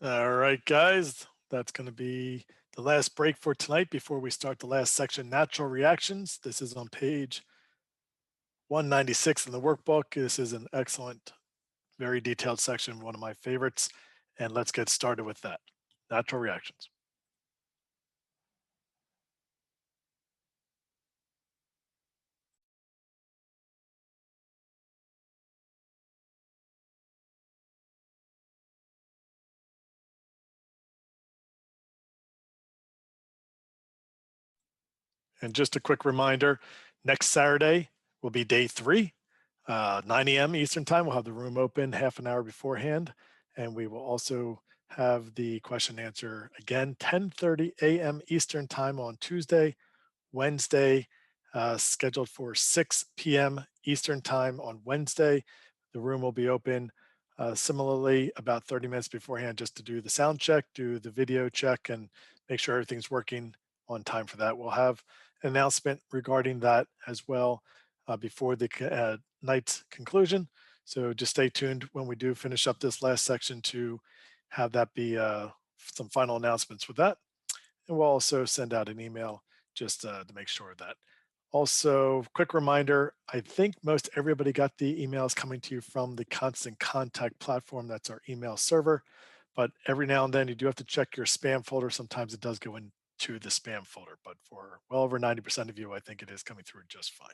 All right, guys, that's going to be the last break for tonight before we start the last section, natural reactions. This is on page 196 in the workbook. This is an excellent, very detailed section, one of my favorites. And let's get started with that. Natural reactions. And just a quick reminder, next Saturday will be day 3, 9 a.m. Eastern time. We'll have the room open half an hour beforehand. And we will also have the question and answer again, 10:30 a.m. Eastern time on Tuesday. Wednesday, scheduled for 6 p.m. Eastern time on Wednesday. The room will be open similarly about 30 minutes beforehand just to do the sound check, do the video check, and make sure everything's working on time for that. We'll have an announcement regarding that as well before the night's conclusion. So just stay tuned when we do finish up this last section to have that be some final announcements with that. And we'll also send out an email just to make sure of that. Also, quick reminder, I think most everybody got the emails coming to you from the Constant Contact platform. That's our email server. But every now and then you do have to check your spam folder. Sometimes it does go into the spam folder, but for well over 90% of you, I think it is coming through just fine.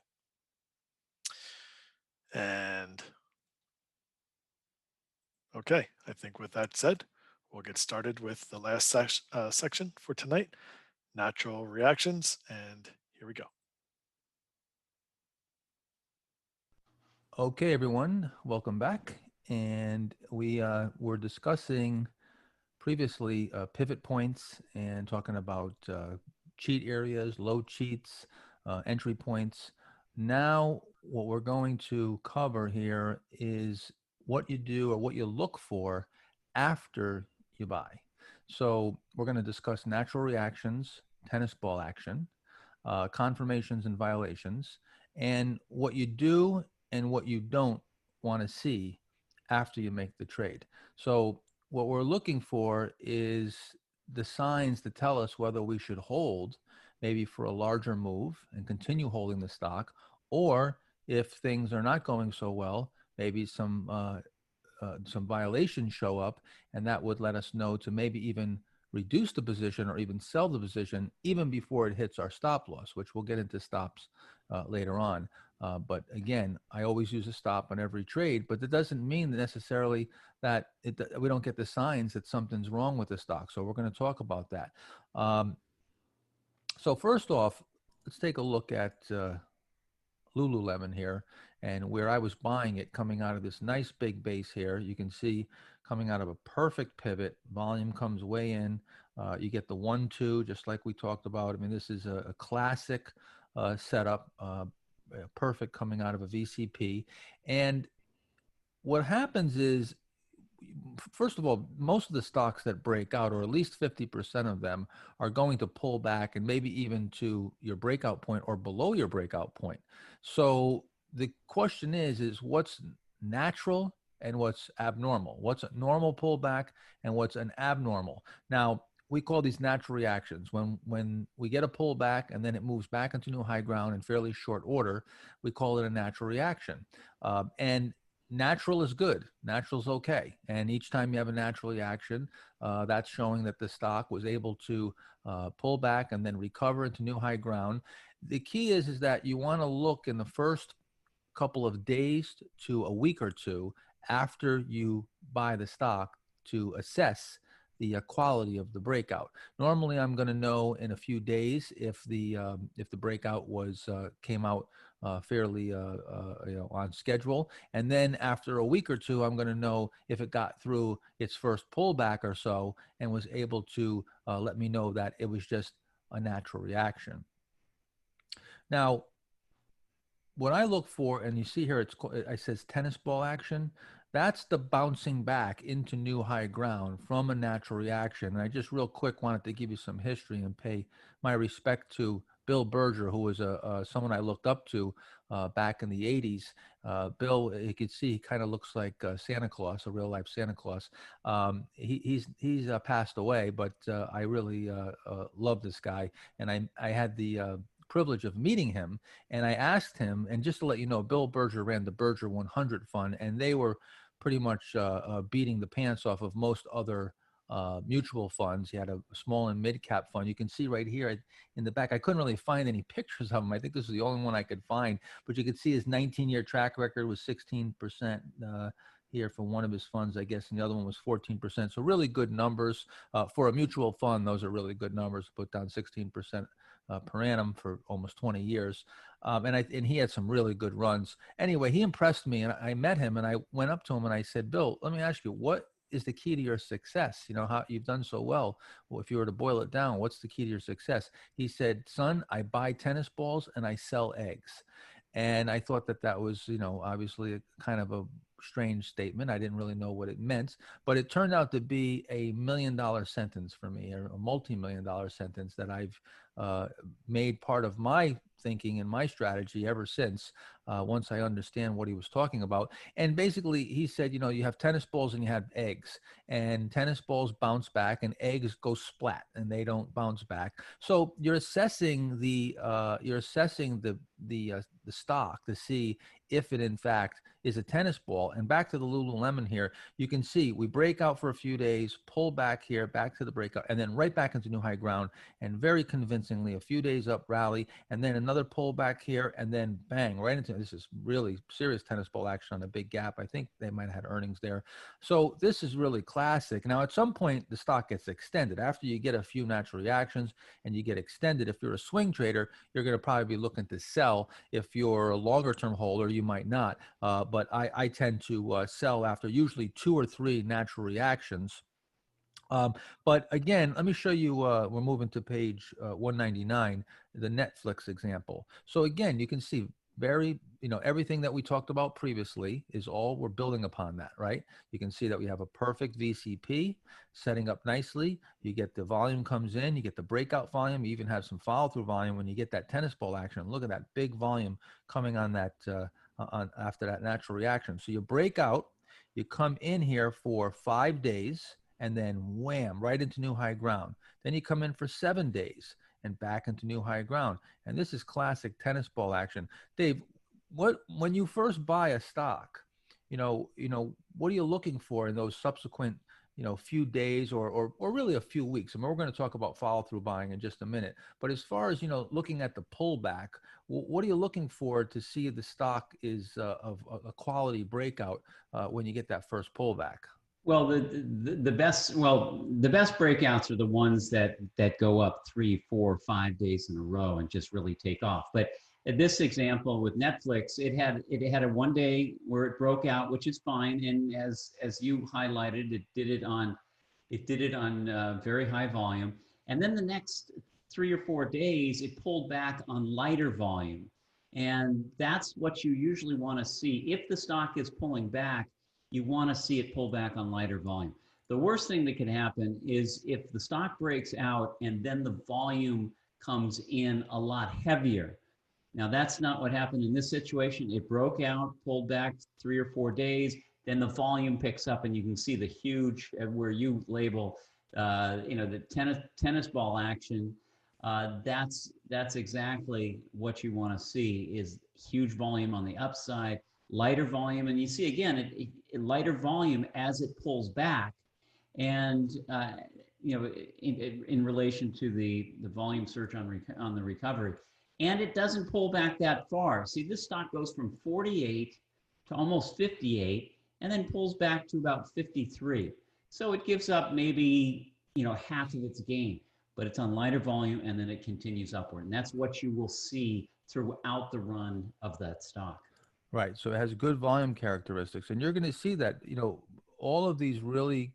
And okay, I think with that said, we'll get started with the last section for tonight, natural reactions, and here we go. Okay, everyone, welcome back. And we were discussing previously pivot points and talking about cheat areas, low cheats, entry points. Now, what we're going to cover here is what you do or what you look for after you buy. So we're going to discuss natural reactions, tennis ball action, confirmations and violations, and what you do and what you don't want to see after you make the trade. So what we're looking for is the signs to tell us whether we should hold maybe for a larger move and continue holding the stock, or if things are not going so well, maybe some violations show up, and that would let us know to maybe even reduce the position or even sell the position even before it hits our stop loss, which we'll get into stops later on. But again, I always use a stop on every trade, but that doesn't mean necessarily that we don't get the signs that something's wrong with the stock. So we're going to talk about that. So first off, let's take a look at Lululemon here, and where I was buying it coming out of this nice big base here. You can see coming out of a perfect pivot, volume comes way in. You get the 1-2, just like we talked about. I mean, this is a classic setup, perfect coming out of a VCP. And what happens is, first of all, most of the stocks that break out, or at least 50% of them, are going to pull back and maybe even to your breakout point or below your breakout point. So the question is what's natural and what's abnormal? What's a normal pullback and what's an abnormal? Now, we call these natural reactions. When we get a pullback and then it moves back into new high ground in fairly short order, we call it a natural reaction. And natural is good. Natural is okay. And each time you have a natural reaction, that's showing that the stock was able to pull back and then recover into new high ground. The key is that you want to look in the first couple of days to a week or two after you buy the stock to assess the quality of the breakout. Normally, I'm going to know in a few days if the breakout was came out fairly on schedule, and then after a week or two, I'm going to know if it got through its first pullback or so and was able to let me know that it was just a natural reaction. Now, what I look for, and you see here, it says tennis ball action. That's the bouncing back into new high ground from a natural reaction. And I just real quick wanted to give you some history and pay my respect to Bill Berger, who was someone I looked up to back in the 80s. Bill, you could see he kind of looks like Santa Claus, a real life Santa Claus. He's passed away, but I really love this guy, and I had the privilege of meeting him, and I asked him, and just to let you know, Bill Berger ran the Berger 100 Fund, and they were pretty much beating the pants off of most other mutual funds. He had a small and mid cap fund. You can see right here in the back, I couldn't really find any pictures of him. I think this is the only one I could find, but you can see his 19-year track record was 16% here for one of his funds, I guess, and the other one was 14%. So really good numbers for a mutual fund. Those are really good numbers to put down 16% per annum for almost 20 years. And he had some really good runs. Anyway, he impressed me, and I met him, and I went up to him and I said, Bill, let me ask you, what is the key to your success? You know, how you've done so well. Well, if you were to boil it down, what's the key to your success? He said, son, I buy tennis balls and I sell eggs. And I thought that was, you know, obviously a kind of a strange statement. I didn't really know what it meant, but it turned out to be $1 million sentence for me, or a multi-million-dollar sentence that I've made part of my thinking and my strategy ever since, once I understand what he was talking about. And basically he said, you know, you have tennis balls and you have eggs, and tennis balls bounce back and eggs go splat and they don't bounce back. So you're assessing the stock to see if it in fact is a tennis ball. And back to the Lululemon here, you can see we break out for a few days, pull back here, back to the breakout, and then right back into new high ground, and very convincingly a few days up rally, and then another pullback here, and then bang, right into, this is really serious tennis ball action on a big gap. I think they might have had earnings there. So this is really classic. Now, at some point, the stock gets extended. After you get a few natural reactions and you get extended, if you're a swing trader, you're going to probably be looking to sell. If you're a longer term holder, you might not. But I tend to sell after usually 2 or 3 natural reactions. But again, let me show you, we're moving to page 199, the Netflix example. So again, you can see very, you know, everything that we talked about previously is all, we're building upon that, right? You can see that we have a perfect VCP setting up nicely. You get the volume comes in, you get the breakout volume, you even have some follow through volume when you get that tennis ball action. Look at that big volume coming on that, after that natural reaction. So you break out, you come in here for 5 days, and then wham, right into new high ground. Then you come in for 7 days and back into new high ground. And this is classic tennis ball action. Dave, when you first buy a stock, you know, what are you looking for in those subsequent, you know, few days or really a few weeks? I mean, we're going to talk about follow through buying in just a minute. But as far as, you know, looking at the pullback, what are you looking for to see the stock is of a quality breakout when you get that first pullback? Well, the best breakouts are the ones that go up 3, 4, 5 days in a row and just really take off. But in this example with Netflix, it had a 1 day where it broke out, which is fine. And as you highlighted, it did it on very high volume. And then the next 3 or 4 days, it pulled back on lighter volume. And that's what you usually want to see. If the stock is pulling back, you want to see it pull back on lighter volume. The worst thing that can happen is if the stock breaks out and then the volume comes in a lot heavier. Now, that's not what happened in this situation. It broke out, pulled back 3 or 4 days, then the volume picks up and you can see the huge, where you label, the tennis ball action. That's exactly what you want to see, is huge volume on the upside, lighter volume, and you see again lighter volume as it pulls back, and in relation to the volume surge on the recovery, and it doesn't pull back that far. See, this stock goes from 48 to almost 58, and then pulls back to about 53. So it gives up maybe half of its gain, but it's on lighter volume, and then it continues upward, and that's what you will see throughout the run of that stock. Right. So it has good volume characteristics. And you're going to see that, all of these really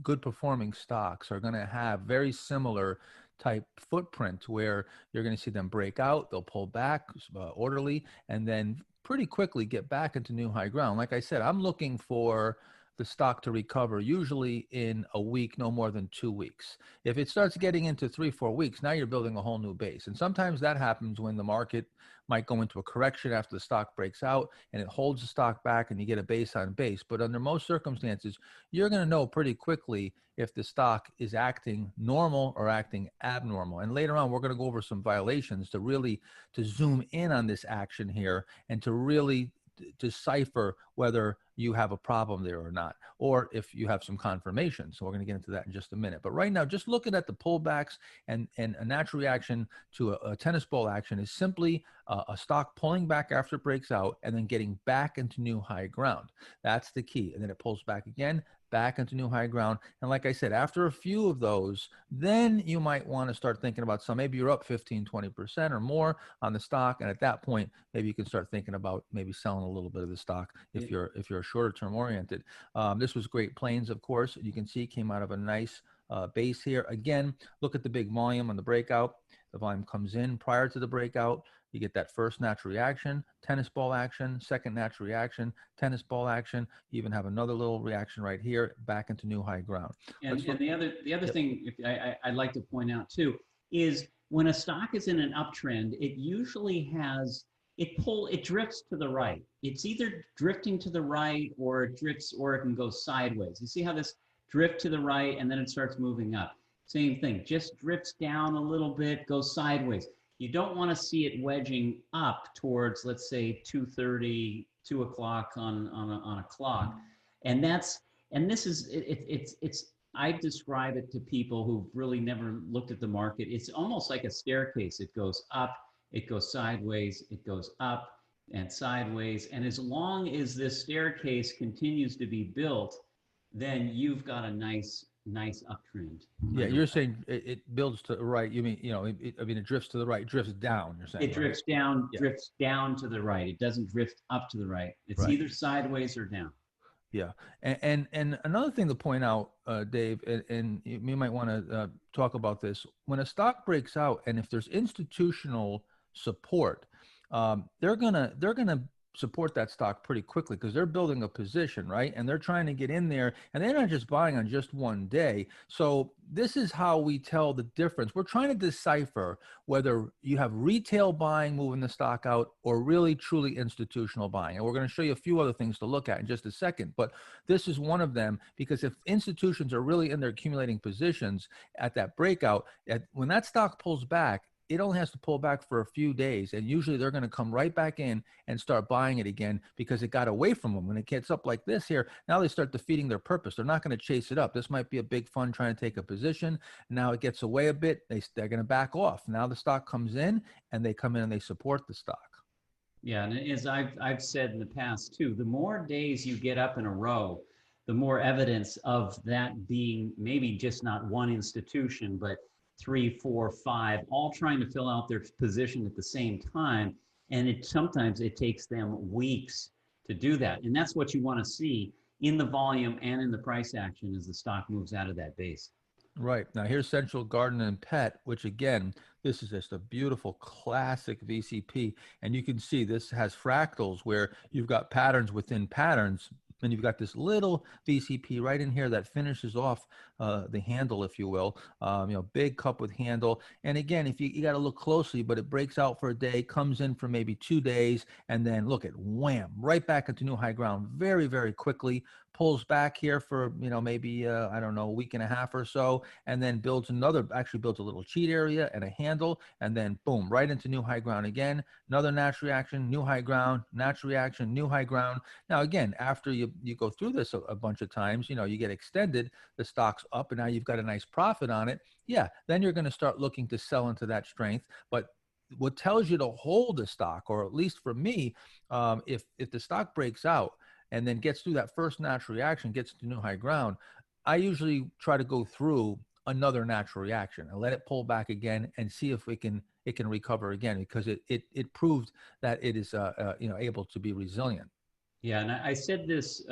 good performing stocks are going to have very similar type footprint, where you're going to see them break out, they'll pull back orderly, and then pretty quickly get back into new high ground. Like I said, I'm looking for the stock to recover usually in a week, no more than 2 weeks. If it starts getting into 3-4 weeks, now you're building a whole new base. And sometimes that happens when the market might go into a correction after the stock breaks out and it holds the stock back and you get a base on base. But under most circumstances, you're going to know pretty quickly if the stock is acting normal or acting abnormal. And later on, we're going to go over some violations to zoom in on this action here and to really decipher whether you have a problem there or not, or if you have some confirmation. So we're going to get into that in just a minute. But right now, just looking at the pullbacks and a natural reaction to a tennis ball action is simply a stock pulling back after it breaks out and then getting back into new high ground. That's the key. And then it pulls back again, back into new high ground. And like I said, after a few of those, then you might want to start thinking about some, maybe you're up 15, 20% or more on the stock. And at that point, maybe you can start thinking about maybe selling a little bit of the stock if you're shorter term oriented. This was Great Plains, of course. You can see came out of a nice base here. Again, look at the big volume on the breakout. The volume comes in prior to the breakout. You get that first natural reaction, tennis ball action, second natural reaction, tennis ball action. You even have another little reaction right here, back into new high ground. And the other thing I'd like to point out too is when a stock is in an uptrend, it usually has it drifts to the right. It's either drifting to the right or it drifts or it can go sideways. You see how this drift to the right and then it starts moving up. Same thing, just drifts down a little bit, goes sideways. You don't want to see it wedging up towards, let's say, 2:30, 2 o'clock on a clock. And this is, I describe it to people who've really never looked at the market. It's almost like a staircase. It goes up, it goes sideways, it goes up and sideways. And as long as this staircase continues to be built, then you've got a nice uptrend. Yeah, you're saying it builds to the right. You mean, it drifts to the right, drifts down, you're saying. It drifts down, drifts down to the right. It doesn't drift up to the right. It's either sideways or down. Yeah. And another thing to point out, Dave, and you might want to talk about this. When a stock breaks out and if there's institutional support, they're gonna support that stock pretty quickly because they're building a position, right? And they're trying to get in there and they're not just buying on just one day. So this is how we tell the difference. We're trying to decipher whether you have retail buying moving the stock out or really truly institutional buying. And we're going to show you a few other things to look at in just a second, but this is one of them because if institutions are really in there accumulating positions at that breakout, when that stock pulls back, it only has to pull back for a few days. And usually they're going to come right back in and start buying it again because it got away from them. When it gets up like this here, now they start defeating their purpose. They're not going to chase it up. This might be a big fund trying to take a position. Now it gets away a bit. They're going to back off. Now the stock comes in and they come in and they support the stock. Yeah, and as I've said in the past too, the more days you get up in a row, the more evidence of that being maybe just not one institution, but 3, 4, 5, all trying to fill out their position at the same time. And sometimes it takes them weeks to do that. And that's what you want to see in the volume and in the price action as the stock moves out of that base. Right. Now here's Central Garden and Pet, which again, this is just a beautiful classic VCP. And you can see this has fractals where you've got patterns within patterns. And you've got this little VCP right in here that finishes off the handle, if you will, big cup with handle. And again, if you got to look closely, but it breaks out for a day, comes in for maybe 2 days, and then look at wham, right back into new high ground very, very quickly, pulls back here for, maybe, I don't know, a week and a half or so, and then builds a little cheat area and a handle, and then boom, right into new high ground again, another natural reaction, new high ground, natural reaction, new high ground. Now, again, after you go through this a bunch of times, you get extended, the stock's up, and now you've got a nice profit on it. Yeah, then you're going to start looking to sell into that strength. But what tells you to hold a stock, or at least for me, if the stock breaks out and then gets through that first natural reaction, gets to new high ground, I usually try to go through another natural reaction and let it pull back again and see if it can recover again, because it proved that it is able to be resilient. Yeah, and I said this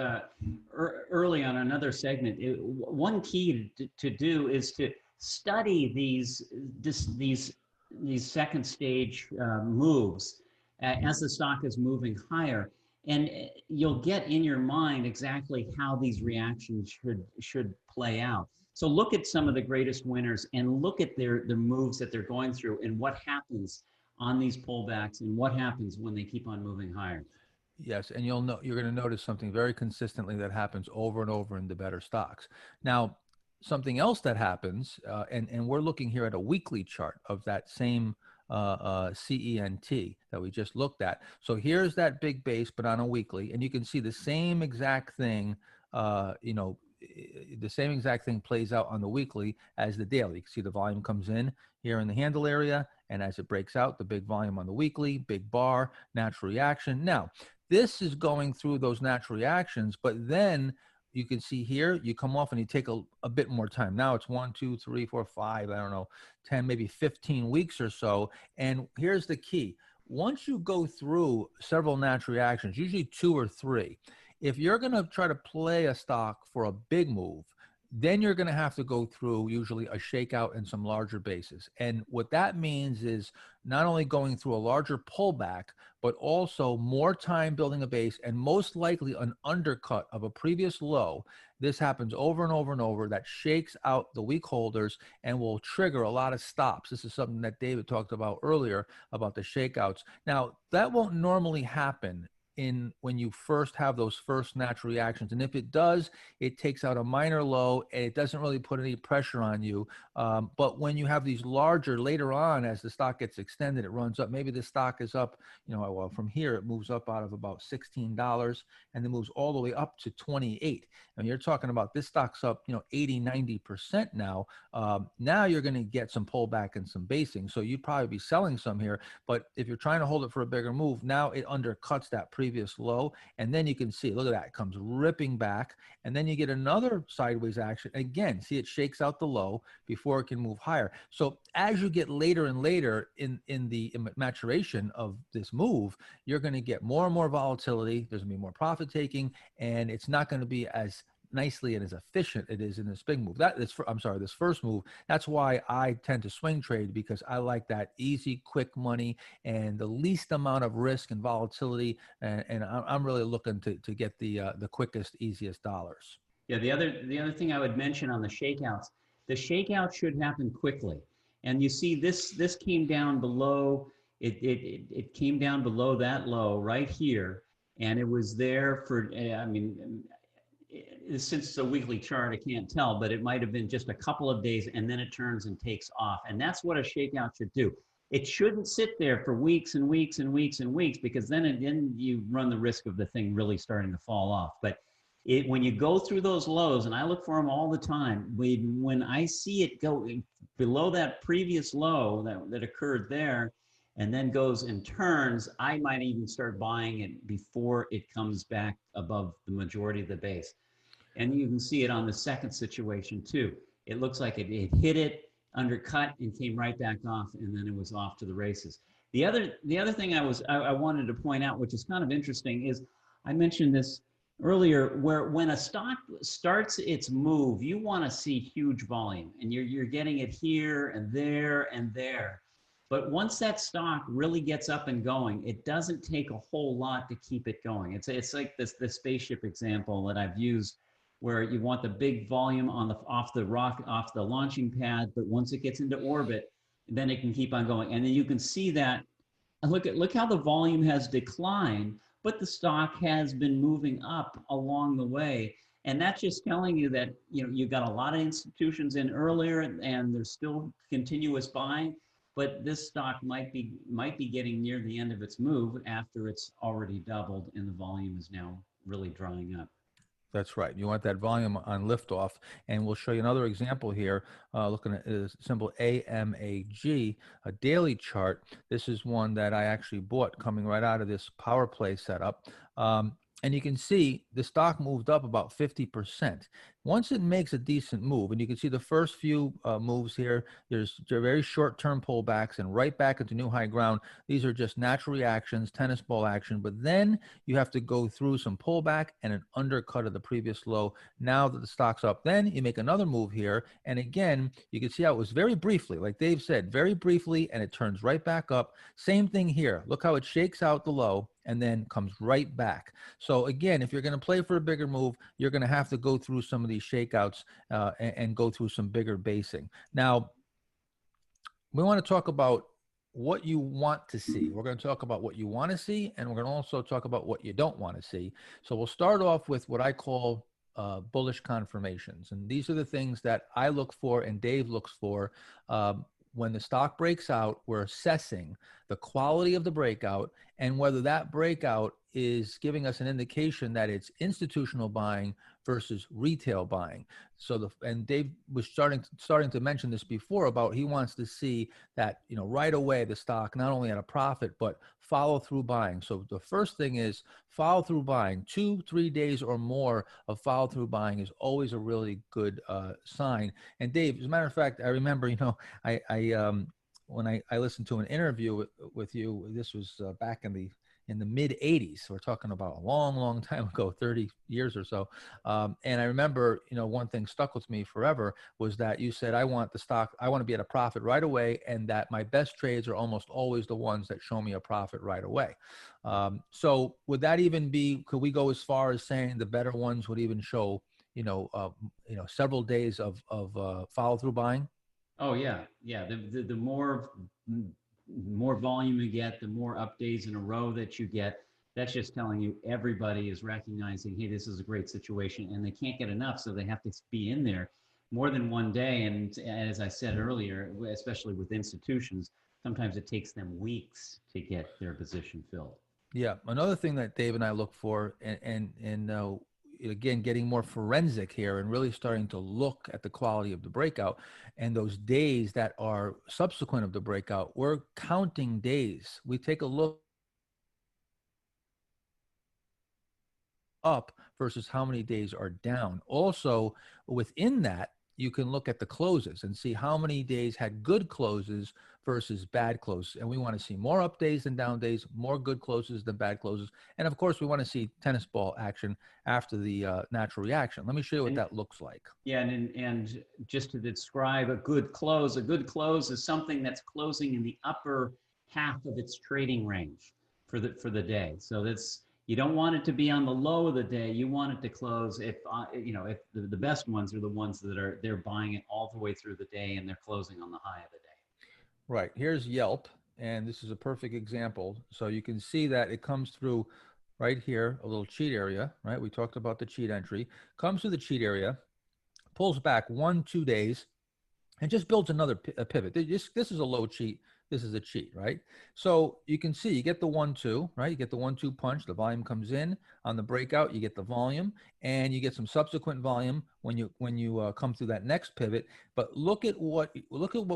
early on another segment. One key to do is to study these second stage moves as the stock is moving higher. And you'll get in your mind exactly how these reactions should play out. So look at some of the greatest winners and look at their moves that they're going through and what happens on these pullbacks and what happens when they keep on moving higher. Yes, and you're going to notice something very consistently that happens over and over in the better stocks. Now, something else that happens, and we're looking here at a weekly chart of that same CENT that we just looked at. So here's that big base, but on a weekly, and you can see the same exact thing, the same exact thing plays out on the weekly as the daily. You can see the volume comes in here in the handle area, and as it breaks out, the big volume on the weekly, big bar, natural reaction. Now, this is going through those natural reactions, but then you can see here, you come off and you take a bit more time. Now it's 1, 2, 3, 4, 5, I don't know, 10, maybe 15 weeks or so. And here's the key. Once you go through several natural reactions, usually 2 or 3, if you're going to try to play a stock for a big move, then you're going to have to go through usually a shakeout and some larger bases. And what that means is not only going through a larger pullback, but also more time building a base and most likely an undercut of a previous low. This happens over and over and over. That shakes out the weak holders and will trigger a lot of stops. This is something that David talked about earlier about the shakeouts. Now, that won't normally happen when you first have those first natural reactions. And if it does, it takes out a minor low and it doesn't really put any pressure on you. But when you have these larger later on, as the stock gets extended, it runs up. Maybe the stock is up, well, from here, it moves up out of about $16 and then moves all the way up to 28. And you're talking about this stock's up, 80, 90% now. Now you're going to get some pullback and some basing. So you'd probably be selling some here. But if you're trying to hold it for a bigger move, now it undercuts that previous low, and then you can see, look at that, it comes ripping back, and then you get another sideways action again. See, it shakes out the low before it can move higher. So as you get later and later in the maturation of this move, you're going to get more and more volatility. There's going to be more profit taking, and it's not going to be as nicely and as efficient it is in this big move. This first move. That's why I tend to swing trade, because I like that easy, quick money and the least amount of risk and volatility. And I'm really looking to get the quickest, easiest dollars. Yeah, the other thing I would mention on the shakeout should happen quickly. And you see this came down below, it came down below that low right here. And it was there for, since it's a weekly chart, I can't tell, but it might have been just a couple of days and then it turns and takes off. And that's what a shakeout should do. It shouldn't sit there for weeks and weeks and weeks and weeks, because then you run the risk of the thing really starting to fall off. But when you go through those lows, and I look for them all the time, when I see it go below that previous low that occurred there, and then goes and turns, I might even start buying it before it comes back above the majority of the base. And you can see it on the second situation too. It looks like it hit it, undercut, and came right back off, and then it was off to the races. The other thing I wanted to point out, which is kind of interesting, is I mentioned this earlier, where when a stock starts its move, you want to see huge volume, and you're getting it here and there and there. But once that stock really gets up and going, it doesn't take a whole lot to keep it going. It's like the spaceship example that I've used, where you want the big volume off the launching pad, but once it gets into orbit, then it can keep on going. And then you can see that, look how the volume has declined, but the stock has been moving up along the way. And that's just telling you that you got a lot of institutions in earlier, and there's still continuous buying. But this stock might be getting near the end of its move after it's already doubled and the volume is now really drying up. That's right. You want that volume on liftoff. And we'll show you another example here, looking at the symbol AMAG, a daily chart. This is one that I actually bought coming right out of this power play setup. And you can see the stock moved up about 50%. Once it makes a decent move, and you can see the first few moves here, there's very short-term pullbacks and right back into new high ground. These are just natural reactions, tennis ball action, but then you have to go through some pullback and an undercut of the previous low. Now that the stock's up, then you make another move here. And again, you can see how it was very briefly, like Dave said, very briefly, and it turns right back up. Same thing here. Look how it shakes out the low and then comes right back. So again, if you're going to play for a bigger move, you're going to have to go through some of these shakeouts and go through some bigger basing. Now, we want to talk about what you want to see. We're going to talk about what you want to see, and we're going to also talk about what you don't want to see. So we'll start off with what I call bullish confirmations. And these are the things that I look for and Dave looks for. When the stock breaks out, we're assessing the quality of the breakout and whether that breakout is giving us an indication that it's institutional buying versus retail buying. So and Dave was starting to mention this before about he wants to see that, you know, right away the stock not only at a profit but follow through buying. So the first thing is follow through buying. 2-3 days or more of follow through buying is always a really good sign. And Dave, as a matter of fact, I remember, you know, when I listened to an interview with you, this was back in the mid 80s. We're talking about a long, long time ago, 30 years or so. And I remember, you know, one thing stuck with me forever was that you said, I want to be at a profit right away. And that my best trades are almost always the ones that show me a profit right away. So would that even be, could we go as far as saying the better ones would even show, several days of follow through buying? Oh yeah. The more volume you get, the more up days in a row that you get. That's just telling you everybody is recognizing, hey, this is a great situation, and they can't get enough, so they have to be in there more than one day. And as I said earlier, especially with institutions, sometimes it takes them weeks to get their position filled. Yeah, another thing that Dave and I look for, and again, getting more forensic here and really starting to look at the quality of the breakout and those days that are subsequent of the breakout, we're counting days. We take a look up versus how many days are down. Also, within that, you can look at the closes and see how many days had good closes versus bad closes. And we want to see more up days than down days, more good closes than bad closes. And of course, we want to see tennis ball action after the natural reaction. Let me show you what that looks like. Yeah, and just to describe a good close is something that's closing in the upper half of its trading range for the day. So that's, you don't want it to be on the low of the day. You want it to close if the best ones are the ones that they're buying it all the way through the day and they're closing on the high of the day. Right. Here's Yelp, and this is a perfect example. So you can see that it comes through right here, a little cheat area, right? We talked about the cheat entry. Comes through the cheat area, pulls back 1-2 days, and just builds another pivot. This is a low cheat. This is a cheat, right? So you can see you get the 1-2, right? You get the 1-2 punch. The volume comes in on the breakout. You get the volume, and you get some subsequent volume when you come through that next pivot. But look at what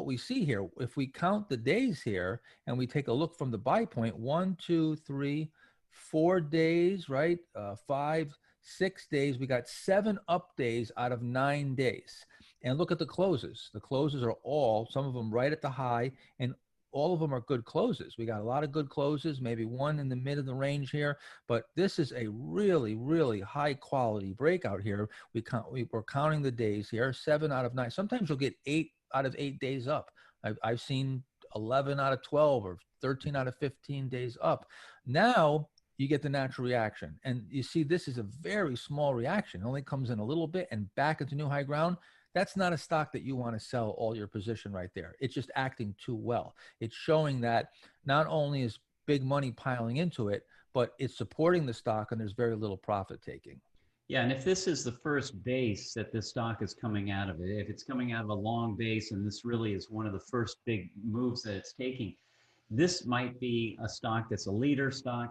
we see here. If we count the days here and we take a look from the buy point, 1, 2, 3, 4 days, right? 5, 6 days. We got 7 up days out of 9 days. And look at the closes. The closes are all, some of them right at the high, and all of them are good closes. We got a lot of good closes, maybe one in the mid of the range here, but this is a really, really high quality breakout here. We're counting the days here, 7 out of 9. Sometimes you'll get 8 out of 8 days up. I've seen 11 out of 12 or 13 out of 15 days up. Now you get the natural reaction. And you see, this is a very small reaction. It only comes in a little bit and back into new high ground. That's not a stock that you want to sell all your position right there. It's just acting too well. It's showing that not only is big money piling into it, but it's supporting the stock and there's very little profit taking. Yeah, and if this is the first base that this stock is coming out of, if it's coming out of a long base and this really is one of the first big moves that it's taking, this might be a stock that's a leading stock,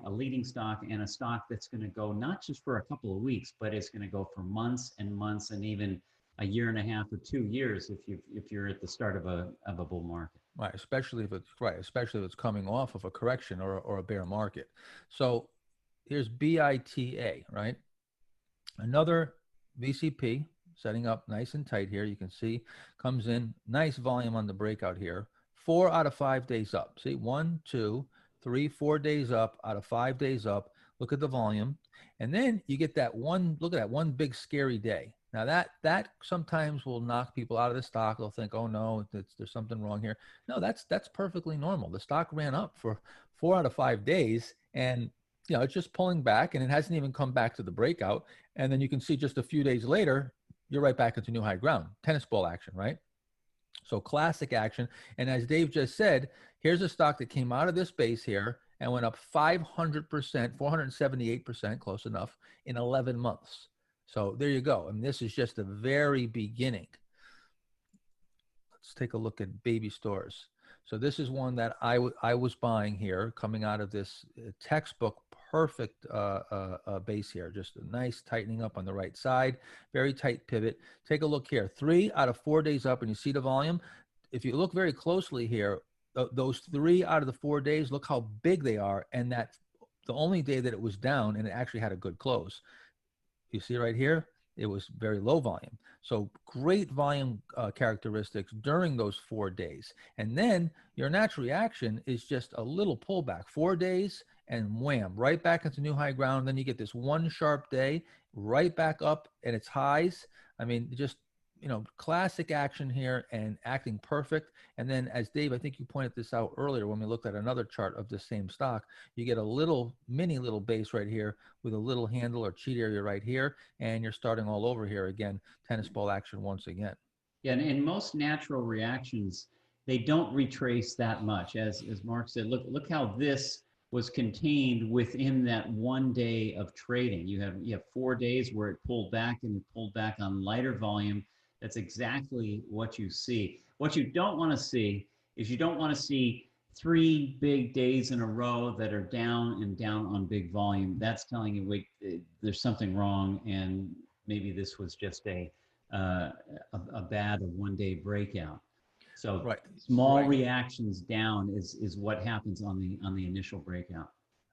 and a stock that's going to go not just for a couple of weeks, but it's going to go for months and months and even a year and a half or 2 years if you're at the start of a bull market. Right, especially if it's coming off of a correction or a bear market. So here's BITA, right? Another VCP, setting up nice and tight here. You can see comes in nice volume on the breakout here. 4 out of 5 days up. See, 1, 2, 3, 4 days up out of 5 days up. Look at the volume. And then you get that one, look at that one big scary day. Now that sometimes will knock people out of the stock. They'll think, oh no, there's something wrong here. No, that's perfectly normal. The stock ran up for 4 out of 5 days, and it's just pulling back, and it hasn't even come back to the breakout. And then you can see just a few days later, you're right back into new high ground. Tennis ball action, right? So classic action. And as Dave just said, here's a stock that came out of this base here and went up 500%, 478%, close enough, in 11 months. So there you go. And this is just the very beginning. Let's take a look at baby stores. So this is one that I was buying here, coming out of this textbook perfect base here. Just a nice tightening up on the right side, very tight pivot. Take a look here, 3 out of 4 days up, and you see the volume. If you look very closely here, those 3 out of the 4 days, look how big they are, and that's the only day that it was down, and it actually had a good close. You see right here, it was very low volume. So great volume characteristics during those 4 days. And then your natural reaction is just a little pullback, 4 days, and wham, right back into new high ground. Then you get this one sharp day, right back up at its highs. I mean, just, classic action here and acting perfect. And then as Dave, I think you pointed this out earlier when we looked at another chart of the same stock, you get a little base right here with a little handle or cheat area right here. And you're starting all over here again, tennis ball action once again. Yeah, and in most natural reactions, they don't retrace that much. As Mark said, look how this was contained within that 1 day of trading. You have 4 days where it pulled back and it pulled back on lighter volume. That's exactly what you see. What you don't want to see is you don't want to see 3 big days in a row that are down and down on big volume. That's telling you, wait, there's something wrong, and maybe this was just a bad 1 day breakout. So right. Small reactions down is what happens on the initial breakout.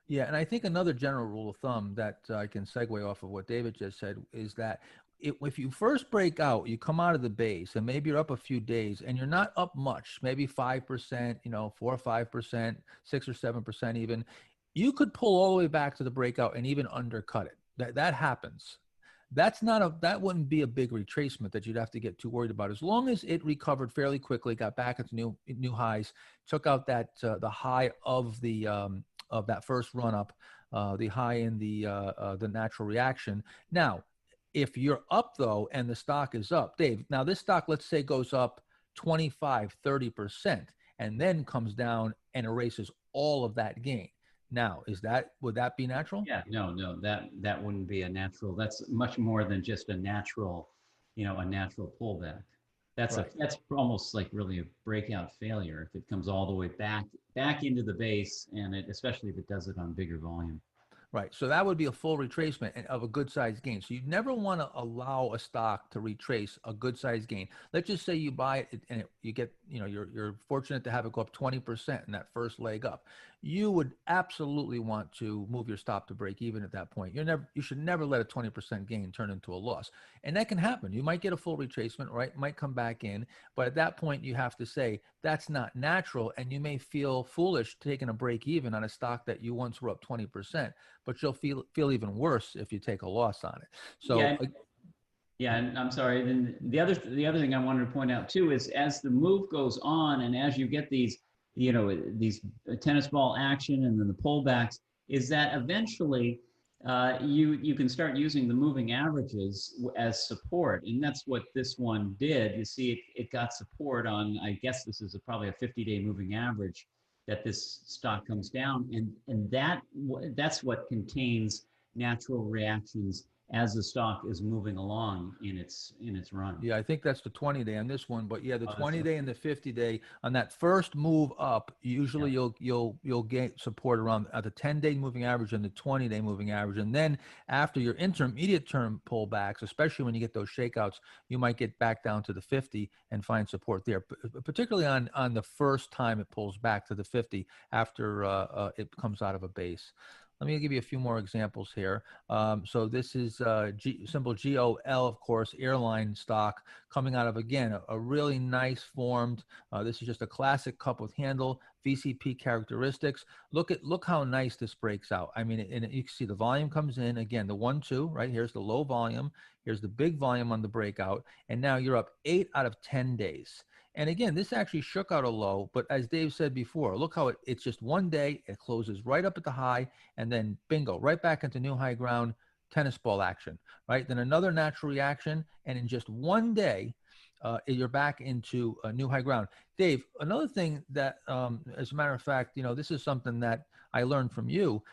Yeah, and I think another general rule of thumb that I can segue off of what David just said is that if you first break out, you come out of the base, and maybe you're up a few days, and you're not up much, maybe 5%, 4 or 5%, 6 or 7% even, you could pull all the way back to the breakout and even undercut it. That happens. That wouldn't be a big retracement that you'd have to get too worried about. As long as it recovered fairly quickly, got back into new highs, took out that the high of that first run up, the high in the natural reaction. Now, if you're up though, and the stock is up, Dave, now this stock, let's say, goes up 25, 30%, and then comes down and erases all of that gain. Now, would that be natural? Yeah, no, that wouldn't be a natural. That's much more than just a natural pullback. That's almost like really a breakout failure if it comes all the way back into the base, and especially if it does it on bigger volume. Right. So that would be a full retracement of a good sized gain. So you'd never want to allow a stock to retrace a good sized gain. Let's just say you buy it and you get, you're fortunate to have it go up 20% in that first leg up. You would absolutely want to move your stop to break even at that point. You should never let a 20% gain turn into a loss. And that can happen. You might get a full retracement, right? Might come back in, but at that point you have to say that's not natural, and you may feel foolish taking a break even on a stock that you once were up 20%, but you'll feel even worse if you take a loss on it. So yeah, and I'm sorry. Then the other thing I wanted to point out too is as the move goes on, and as you get these tennis ball action and then the pullbacks, is that eventually you can start using the moving averages as support, and that's what this one did. You see, it got support on, I guess this is probably a 50-day moving average that this stock comes down, and that's what contains natural reactions as the stock is moving along in its run. Yeah, I think that's the 20-day on this one, but yeah, the 20-day and the 50-day on that first move up, usually you'll get support around the 10-day moving average and the 20-day moving average, and then after your intermediate term pullbacks, especially when you get those shakeouts, you might get back down to the 50 and find support there, particularly on the first time it pulls back to the 50 after it comes out of a base. Let me give you a few more examples here. So this is symbol GOL, of course, airline stock coming out of, again, a really nice formed, this is just a classic cup with handle, VCP characteristics. Look how nice this breaks out. I mean, and you can see the volume comes in, again, the 1, 2, right? Here's the low volume. Here's the big volume on the breakout. And now you're up 8 out of 10 days. And again, this actually shook out a low, but as Dave said before, look how it's just one day, it closes right up at the high, and then bingo, right back into new high ground, tennis ball action, right? Then another natural reaction, and in just one day, you're back into a new high ground. Dave, another thing that, as a matter of fact, this is something that I learned from you.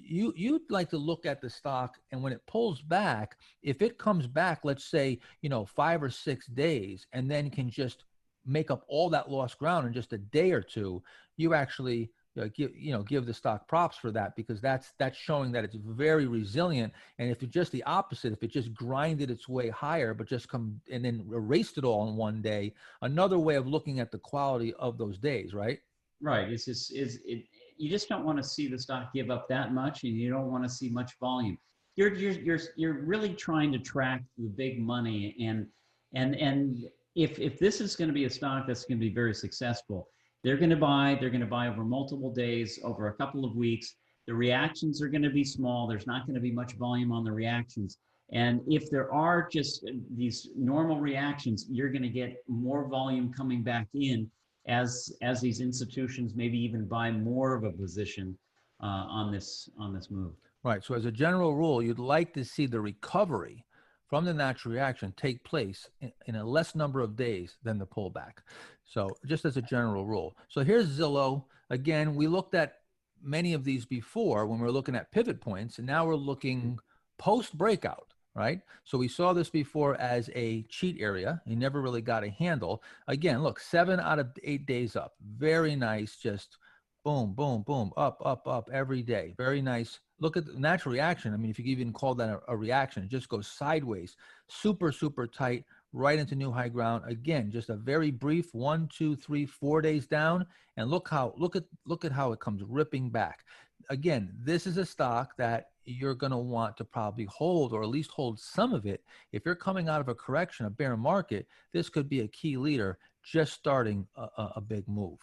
You'd like to look at the stock, and when it pulls back, if it comes back, let's say, 5 or 6 days, and then can just make up all that lost ground in just a day or two, you actually give the stock props for that, because that's showing that it's very resilient. And if it's just the opposite, if it just grinded its way higher, but just come and then erased it all in one day, another way of looking at the quality of those days, right? Right. You just don't want to see the stock give up that much, and you don't want to see much volume. You're really trying to track the big money, and if this is going to be a stock that's going to be very successful, they're going to buy over multiple days, over a couple of weeks. The reactions are going to be small. There's not going to be much volume on the reactions. And if there are just these normal reactions, you're going to get more volume coming back in as these institutions maybe even buy more of a position on this move. Right. So as a general rule, you'd like to see the recovery from the natural reaction take place in a less number of days than the pullback. So just as a general rule. So here's Zillow. Again, we looked at many of these before when we were looking at pivot points, and now we're looking post breakout. Right? So we saw this before as a cheat area. He never really got a handle. Again, look, 7 out of 8 days up. Very nice. Just boom, boom, boom, up, up, up every day. Very nice. Look at the natural reaction. I mean, if you even call that a reaction, it just goes sideways, super, super tight, right into new high ground. Again, just a very brief 1, 2, 3, 4 days down. And look at how it comes ripping back. Again, this is a stock that you're going to want to probably hold, or at least hold some of it. If you're coming out of a correction, a bear market, this could be a key leader just starting a big move.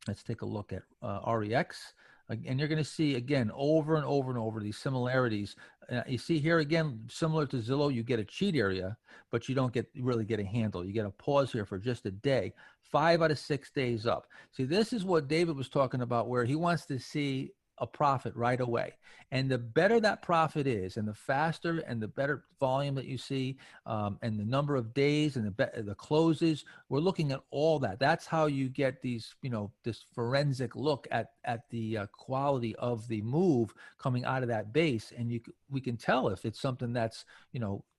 Let's take a look at REX. And you're going to see, again, over and over and over these similarities. You see here, again, similar to Zillow, you get a cheat area, but you don't really get a handle. You get a pause here for just a day. 5 out of 6 days up. See, this is what David was talking about, where he wants to see a profit right away. And the better that profit is, and the faster and the better volume that you see, and the number of days and the closes, we're looking at all that. That's how you get these, this forensic look at the quality of the move coming out of that base. And we can tell if it's something that's,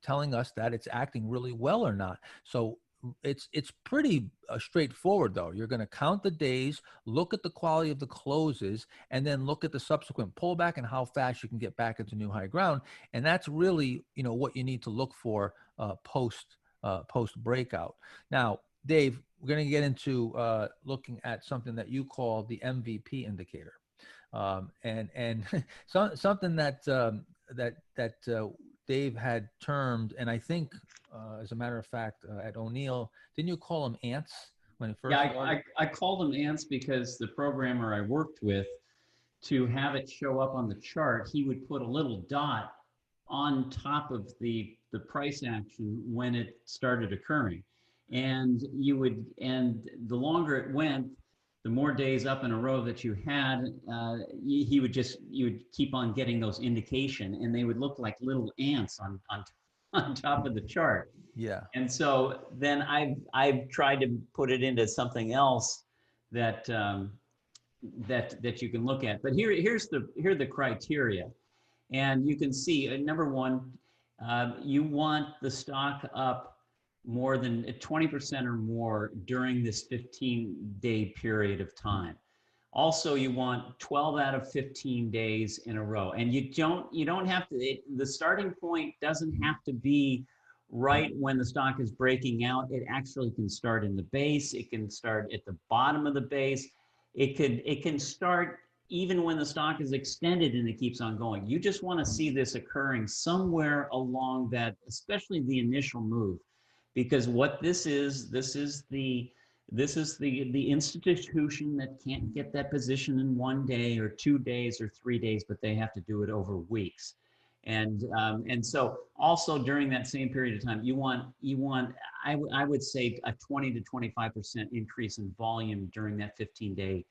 telling us that it's acting really well or not. So it's pretty straightforward, though. You're going to count the days, look at the quality of the closes, and then look at the subsequent pullback and how fast you can get back into new high ground. And that's really, what you need to look for post breakout. Now, Dave, we're going to get into looking at something that you call the MVP indicator, and something that Dave had termed, and I think, as a matter of fact, at O'Neill, didn't you call them ants when it first started? I called them ants because the programmer I worked with, to have it show up on the chart, he would put a little dot on top of the price action when it started occurring. And the longer it went, the more days up in a row that you had, you would keep on getting those indication, and they would look like little ants on top of the chart. Yeah. And so then I've tried to put it into something else that you can look at. But here are the criteria, and you can see number one, you want the stock up more than 20% or more during this 15-day period of time. Also, you want 12 out of 15 days in a row. And you don't have to, the starting point doesn't have to be right when the stock is breaking out. It actually can start in the base. It can start at the bottom of the base. It can start even when the stock is extended and it keeps on going. You just want to see this occurring somewhere along that, especially the initial move, because what this is the institution that can't get that position in 1 day or 2 days or 3 days, but they have to do it over weeks. And so also during that same period of time, you want I would say a 20 to 25% increase in volume during that 15-day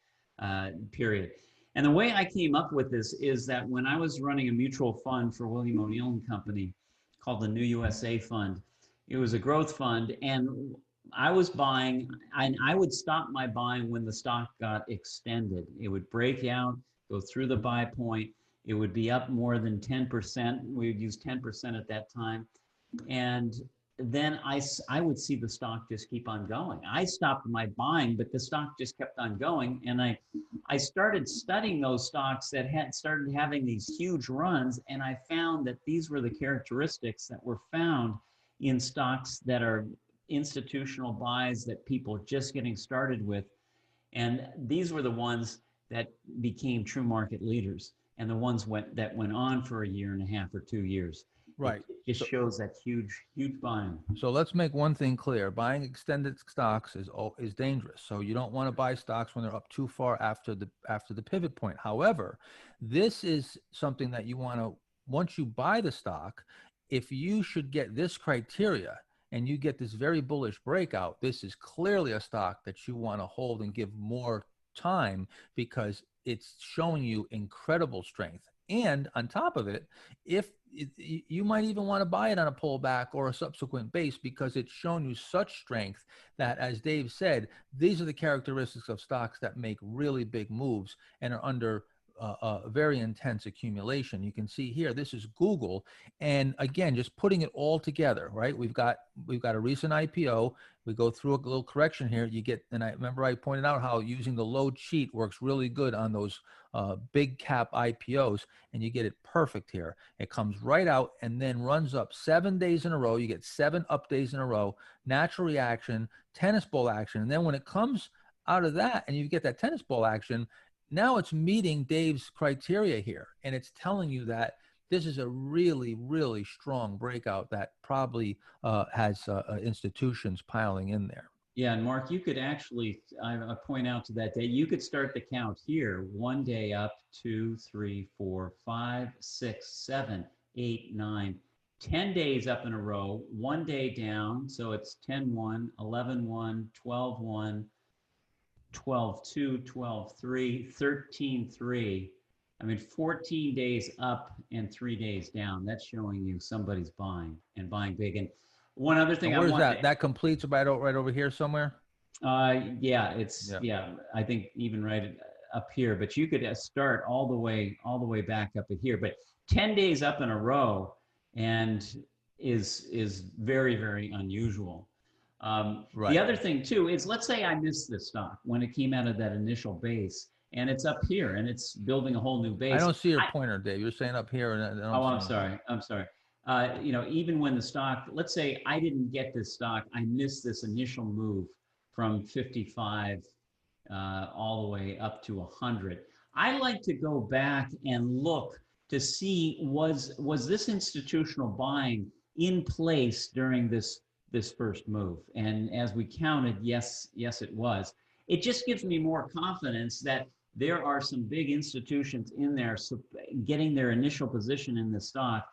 period. And the way I came up with this is that when I was running a mutual fund for William O'Neill and Company called the New USA Fund, it was a growth fund, and I was buying, and I would stop my buying when the stock got extended. It would break out, go through the buy point. It would be up more than 10%. We would use 10% at that time. And then I would see the stock just keep on going. I stopped my buying, but the stock just kept on going. And I started studying those stocks that had started having these huge runs. And I found that these were the characteristics that were found in stocks that are institutional buys that people are just getting started with. And these were the ones that became true market leaders, and the ones that went on for a year and a half or 2 years. Right. It just shows that huge buying. So let's make one thing clear. Buying extended stocks is dangerous. So you don't want to buy stocks when they're up too far after the pivot point. However, this is something that you want to, once you buy the stock, if you should get this criteria and you get this very bullish breakout, this is clearly a stock that you want to hold and give more time, because it's showing you incredible strength. And on top of it, you might even want to buy it on a pullback or a subsequent base, because it's shown you such strength that, as Dave said, these are the characteristics of stocks that make really big moves and are under very intense accumulation. You can see here, this is Google. And again, just putting it all together, right? We've got a recent IPO. We go through a little correction here. You get, and I remember I pointed out how using the load sheet works really good on those big cap IPOs, and you get it perfect here. It comes right out and then runs up 7 days in a row. You get 7 up days in a row, natural reaction, tennis ball action. And then when it comes out of that and you get that tennis ball action, now it's meeting Dave's criteria here, and it's telling you that this is a really, really strong breakout that probably has institutions piling in there. Yeah, and Mark, you could actually, I point out to that day, you could start the count here. 1 day up, 2, 3, 4, 5, 6, 7, 8, 9, 10 days up in a row, 1 day down. So it's 10-1, 11-1, 12-1, 12-2, 12-3, 13-3. I mean, 14 days up and 3 days down. That's showing you somebody's buying and buying big. And one other thing, where's that? That completes right over here somewhere. Yeah, it's yeah. I think even right up here. But you could start all the way back up at here. But 10 days up in a row and is very, very unusual. Right. The other thing too is, let's say I missed this stock when it came out of that initial base, and it's up here and it's building a whole new base. I don't see your pointer, Dave. You're saying up here. And I'm sorry. You know, even when the stock, let's say I didn't get this stock, I missed this initial move from 55 all the way up to 100. I like to go back and look to see was this institutional buying in place during this first move. And as we counted, yes, it was. It just gives me more confidence that there are some big institutions in there getting their initial position in the stock.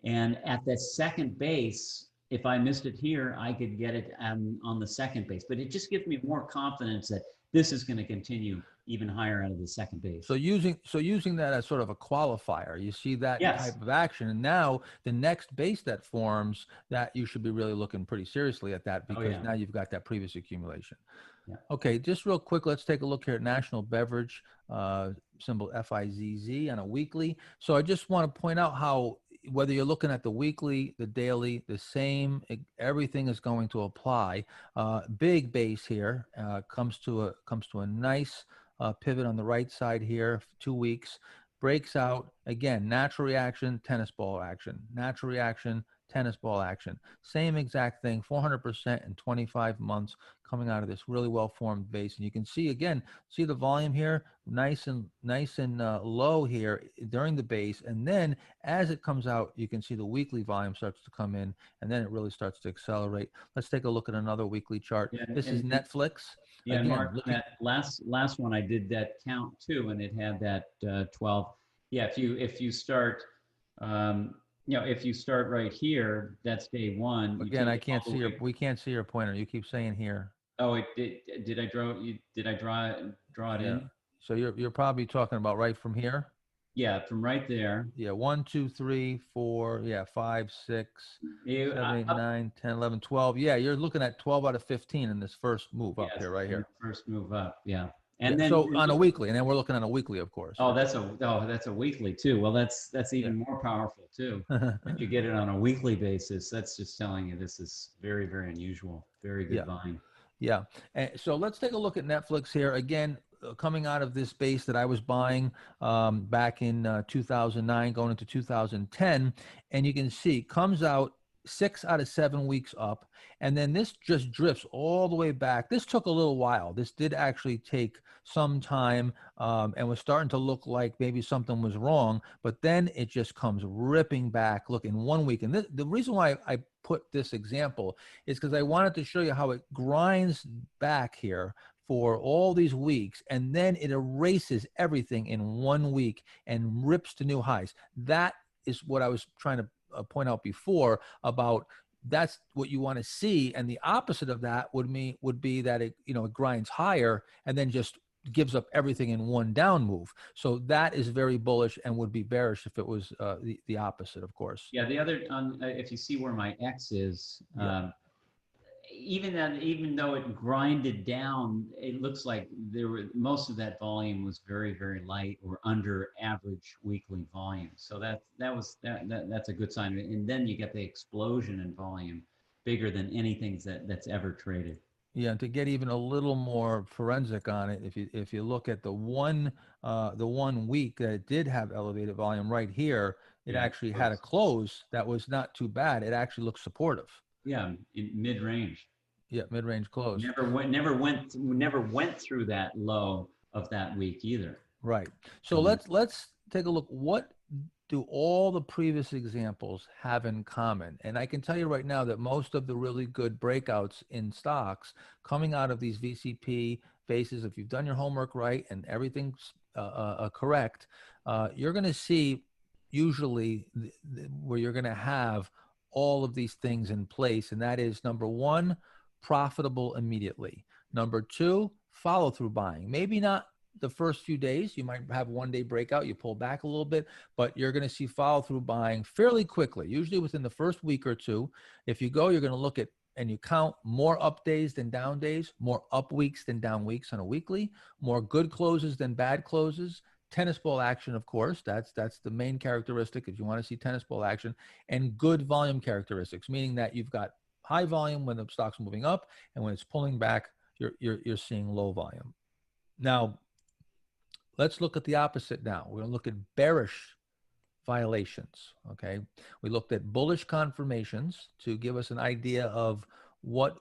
And at the second base, if I missed it here, I could get it on the second base. But it just gives me more confidence that this is going to continue even higher out of the second base. So using that as sort of a qualifier, you see that type of action, and now the next base that forms, that you should be really looking pretty seriously at that, because now you've got that previous accumulation. Yeah. Okay, just real quick, let's take a look here at National Beverage, symbol FIZZ on a weekly. So I just want to point out how, whether you're looking at the weekly, the daily, the same, everything is going to apply. Big base here comes to a nice pivot on the right side here, 2 weeks, breaks out again, natural reaction, tennis ball action, natural reaction, tennis ball action. Same exact thing, 400% in 25 months coming out of this really well-formed base. And you can see again, see the volume here, nice and low here during the base. And then as it comes out, you can see the weekly volume starts to come in, and then it really starts to accelerate. Let's take a look at another weekly chart. Yeah, this is Netflix. Yeah, again, Mark, that last one I did that count too, and it had that 12. Yeah, if you start, if you start right here, that's day one. Again, I can't see we can't see your pointer. You keep saying here. Oh, did I draw it in? So you're probably talking about right from here. Yeah, from right there. Yeah, 1, 2, 3, 4, yeah, 5, 6, 7, 8, 9, 10, 11, 12. Yeah, you're looking at 12 out of 15 in this first move up here, right here. First move up, yeah. And then so on a weekly, and then we're looking on a weekly, of course. Oh, that's a weekly too. Well, that's even more powerful too. If you get it on a weekly basis, that's just telling you this is very, very unusual. Very good volume. Yeah. And so let's take a look at Netflix here again. Coming out of this base that I was buying back in 2009, going into 2010, and you can see comes out 6 out of 7 weeks up, and then this just drifts all the way back. This took a little while. This did actually take some time and was starting to look like maybe something was wrong, but then it just comes ripping back. Look, in 1 week, and the reason why I put this example is because I wanted to show you how it grinds back here for all these weeks, and then it erases everything in 1 week and rips to new highs. That is what I was trying to point out before about that's what you want to see, and the opposite of that would be that it it grinds higher and then just gives up everything in one down move. So that is very bullish and would be bearish if it was the opposite, of course. Yeah, the other if you see where my X is, even though it grinded down, it looks like most of that volume was very, very light or under average weekly volume. So that's a good sign. And then you get the explosion in volume, bigger than anything that's ever traded. Yeah, and to get even a little more forensic on it, if you look at the one week that it did have elevated volume right here, it actually had a close that was not too bad. It actually looks supportive. Yeah, in mid-range. Yeah, mid-range close. Never went through that low of that week either. Right. So let's take a look. What do all the previous examples have in common? And I can tell you right now that most of the really good breakouts in stocks coming out of these VCP bases, if you've done your homework right and everything's correct, you're going to see usually where you're going to have all of these things in place. And that is, number one, profitable immediately. Number two, follow through buying. Maybe not the first few days. You might have 1 day breakout, you pull back a little bit, but you're going to see follow through buying fairly quickly, usually within the first week or two. If you go, you're going to look at and you count more up days than down days, more up weeks than down weeks on a weekly, more good closes than bad closes. Tennis ball action, of course, that's the main characteristic if you want to see tennis ball action, and good volume characteristics, meaning that you've got high volume when the stock's moving up, and when it's pulling back, you're seeing low volume. Now, let's look at the opposite now. We're going to look at bearish violations, okay? We looked at bullish confirmations to give us an idea of what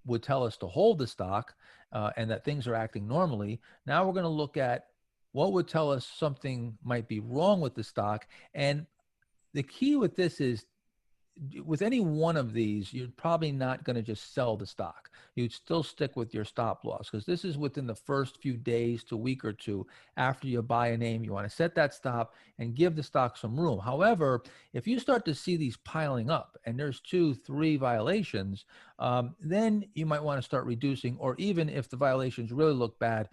would tell us to hold the stock and that things are acting normally. Now we're going to look at what would tell us something might be wrong with the stock. And the key with this is, with any one of these, you're probably not going to just sell the stock. You'd still stick with your stop loss, because this is within the first few days to week or two after you buy a name. You want to set that stop and give the stock some room. However, if you start to see these piling up and there's 2, 3 violations, then you might want to start reducing, or even if the violations really look bad,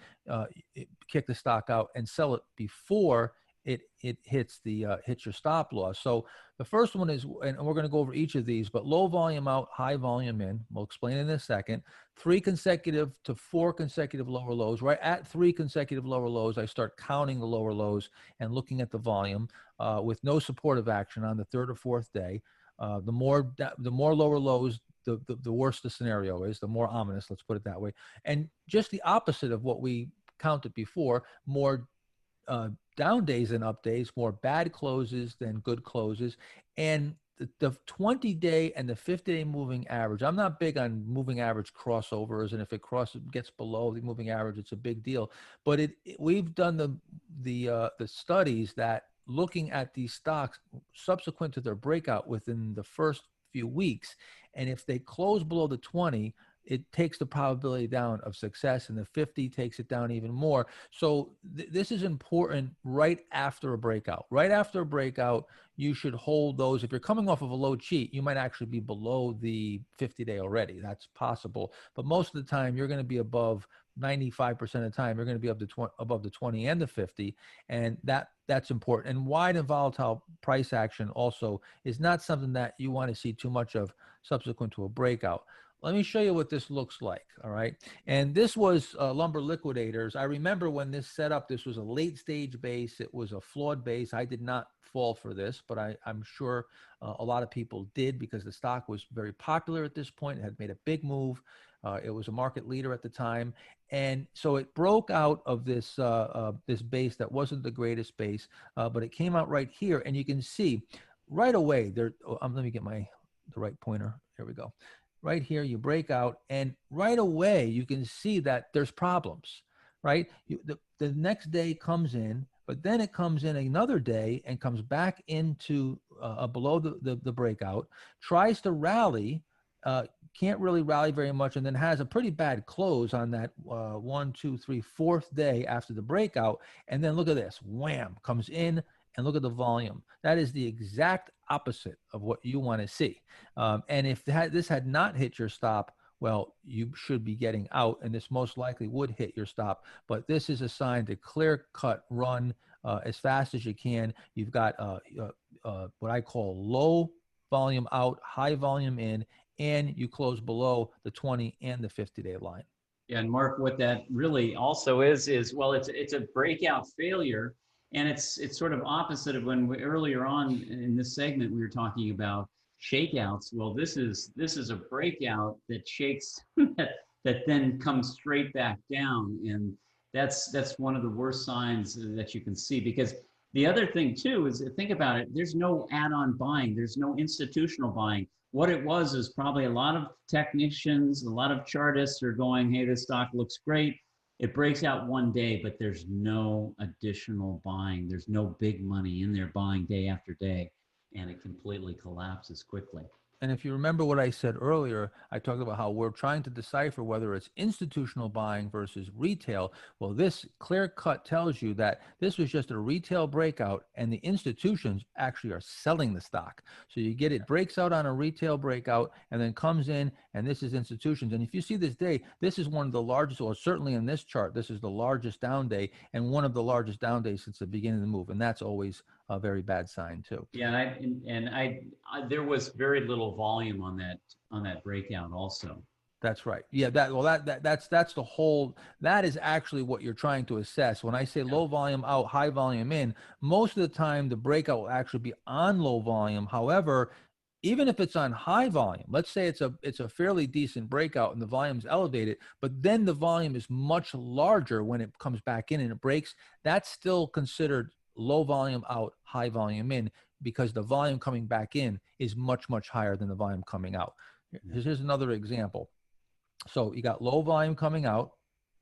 kick the stock out and sell it before it hits your stop loss. So the first one is, and we're going to go over each of these, but low volume out, high volume in. We'll explain in a second. 3 consecutive to 4 consecutive lower lows. Right at 3 consecutive lower lows, I start counting the lower lows and looking at the volume with no supportive action on the 3rd or 4th day. The more lower lows, the worse the scenario is, the more ominous, let's put it that way. And just the opposite of what we counted before, more down days than up days, more bad closes than good closes. And the 20-day and the 50-day moving average, I'm not big on moving average crossovers. And if it gets below the moving average, it's a big deal. But we've done the studies that looking at these stocks subsequent to their breakout within the first few weeks. And if they close below the 20, it takes the probability down of success, and the 50 takes it down even more. So this is important right after a breakout. Right after a breakout, you should hold those. If you're coming off of a low cheat, you might actually be below the 50-day already. That's possible. But most of the time, you're going to be above 95% of the time. You're going to be above the 20 and the 50. And that's important. And wide and volatile price action also is not something that you want to see too much of subsequent to a breakout. Let me show you what this looks like, all right? And this was Lumber Liquidators. I remember when this set up, this was a late stage base. It was a flawed base. I did not fall for this, but I'm sure a lot of people did because the stock was very popular at this point. It had made a big move. It was a market leader at the time. And so it broke out of this, this base that wasn't the greatest base, but it came out right here. And you can see right away there, let me get the right pointer. Here we go. Right here, you break out, and right away, you can see that there's problems, right? The next day comes in, but then it comes in another day and comes back into below the breakout, tries to rally, can't really rally very much, and then has a pretty bad close on that 1, 2, 3, 4th day after the breakout. And then look at this, wham, comes in, and look at the volume. That is the exact opposite of what you want to see. And if this had not hit your stop, well, you should be getting out, and this most likely would hit your stop. But this is a sign to clear cut run as fast as you can. You've got what I call low volume out, high volume in, and you close below the 20 and the 50-day line. Yeah, and Mark, what that really also is well, it's a breakout failure. And it's sort of opposite of when earlier on in this segment we were talking about shakeouts. Well, this is a breakout that shakes that then comes straight back down, and that's one of the worst signs that you can see. Because the other thing too is, think about it, there's no add-on buying, there's no institutional buying. What it was is probably a lot of technicians, a lot of chartists are going, hey, this stock looks great. It breaks out one day, but there's no additional buying. There's no big money in there buying day after day, and it completely collapses quickly. And if you remember what I said earlier, I talked about how we're trying to decipher whether it's institutional buying versus retail. Well, this clear cut tells you that this was just a retail breakout, and the institutions actually are selling the stock. So you get it breaks out on a retail breakout and then comes in, and this is institutions. And if you see this day, this is one of the largest, or certainly in this chart, this is the largest down day and one of the largest down days since the beginning of the move. And that's always a very bad sign too. Yeah, there was very little volume on that breakout also. That's right. Yeah, that's the whole, that is actually what you're trying to assess. When I say low volume out, high volume in, most of the time the breakout will actually be on low volume. However, even if it's on high volume, let's say it's a fairly decent breakout and the volume's elevated, but then the volume is much larger when it comes back in and it breaks, that's still considered low volume out, high volume in, because the volume coming back in is much, much higher than the volume coming out. Here's another example. So you got low volume coming out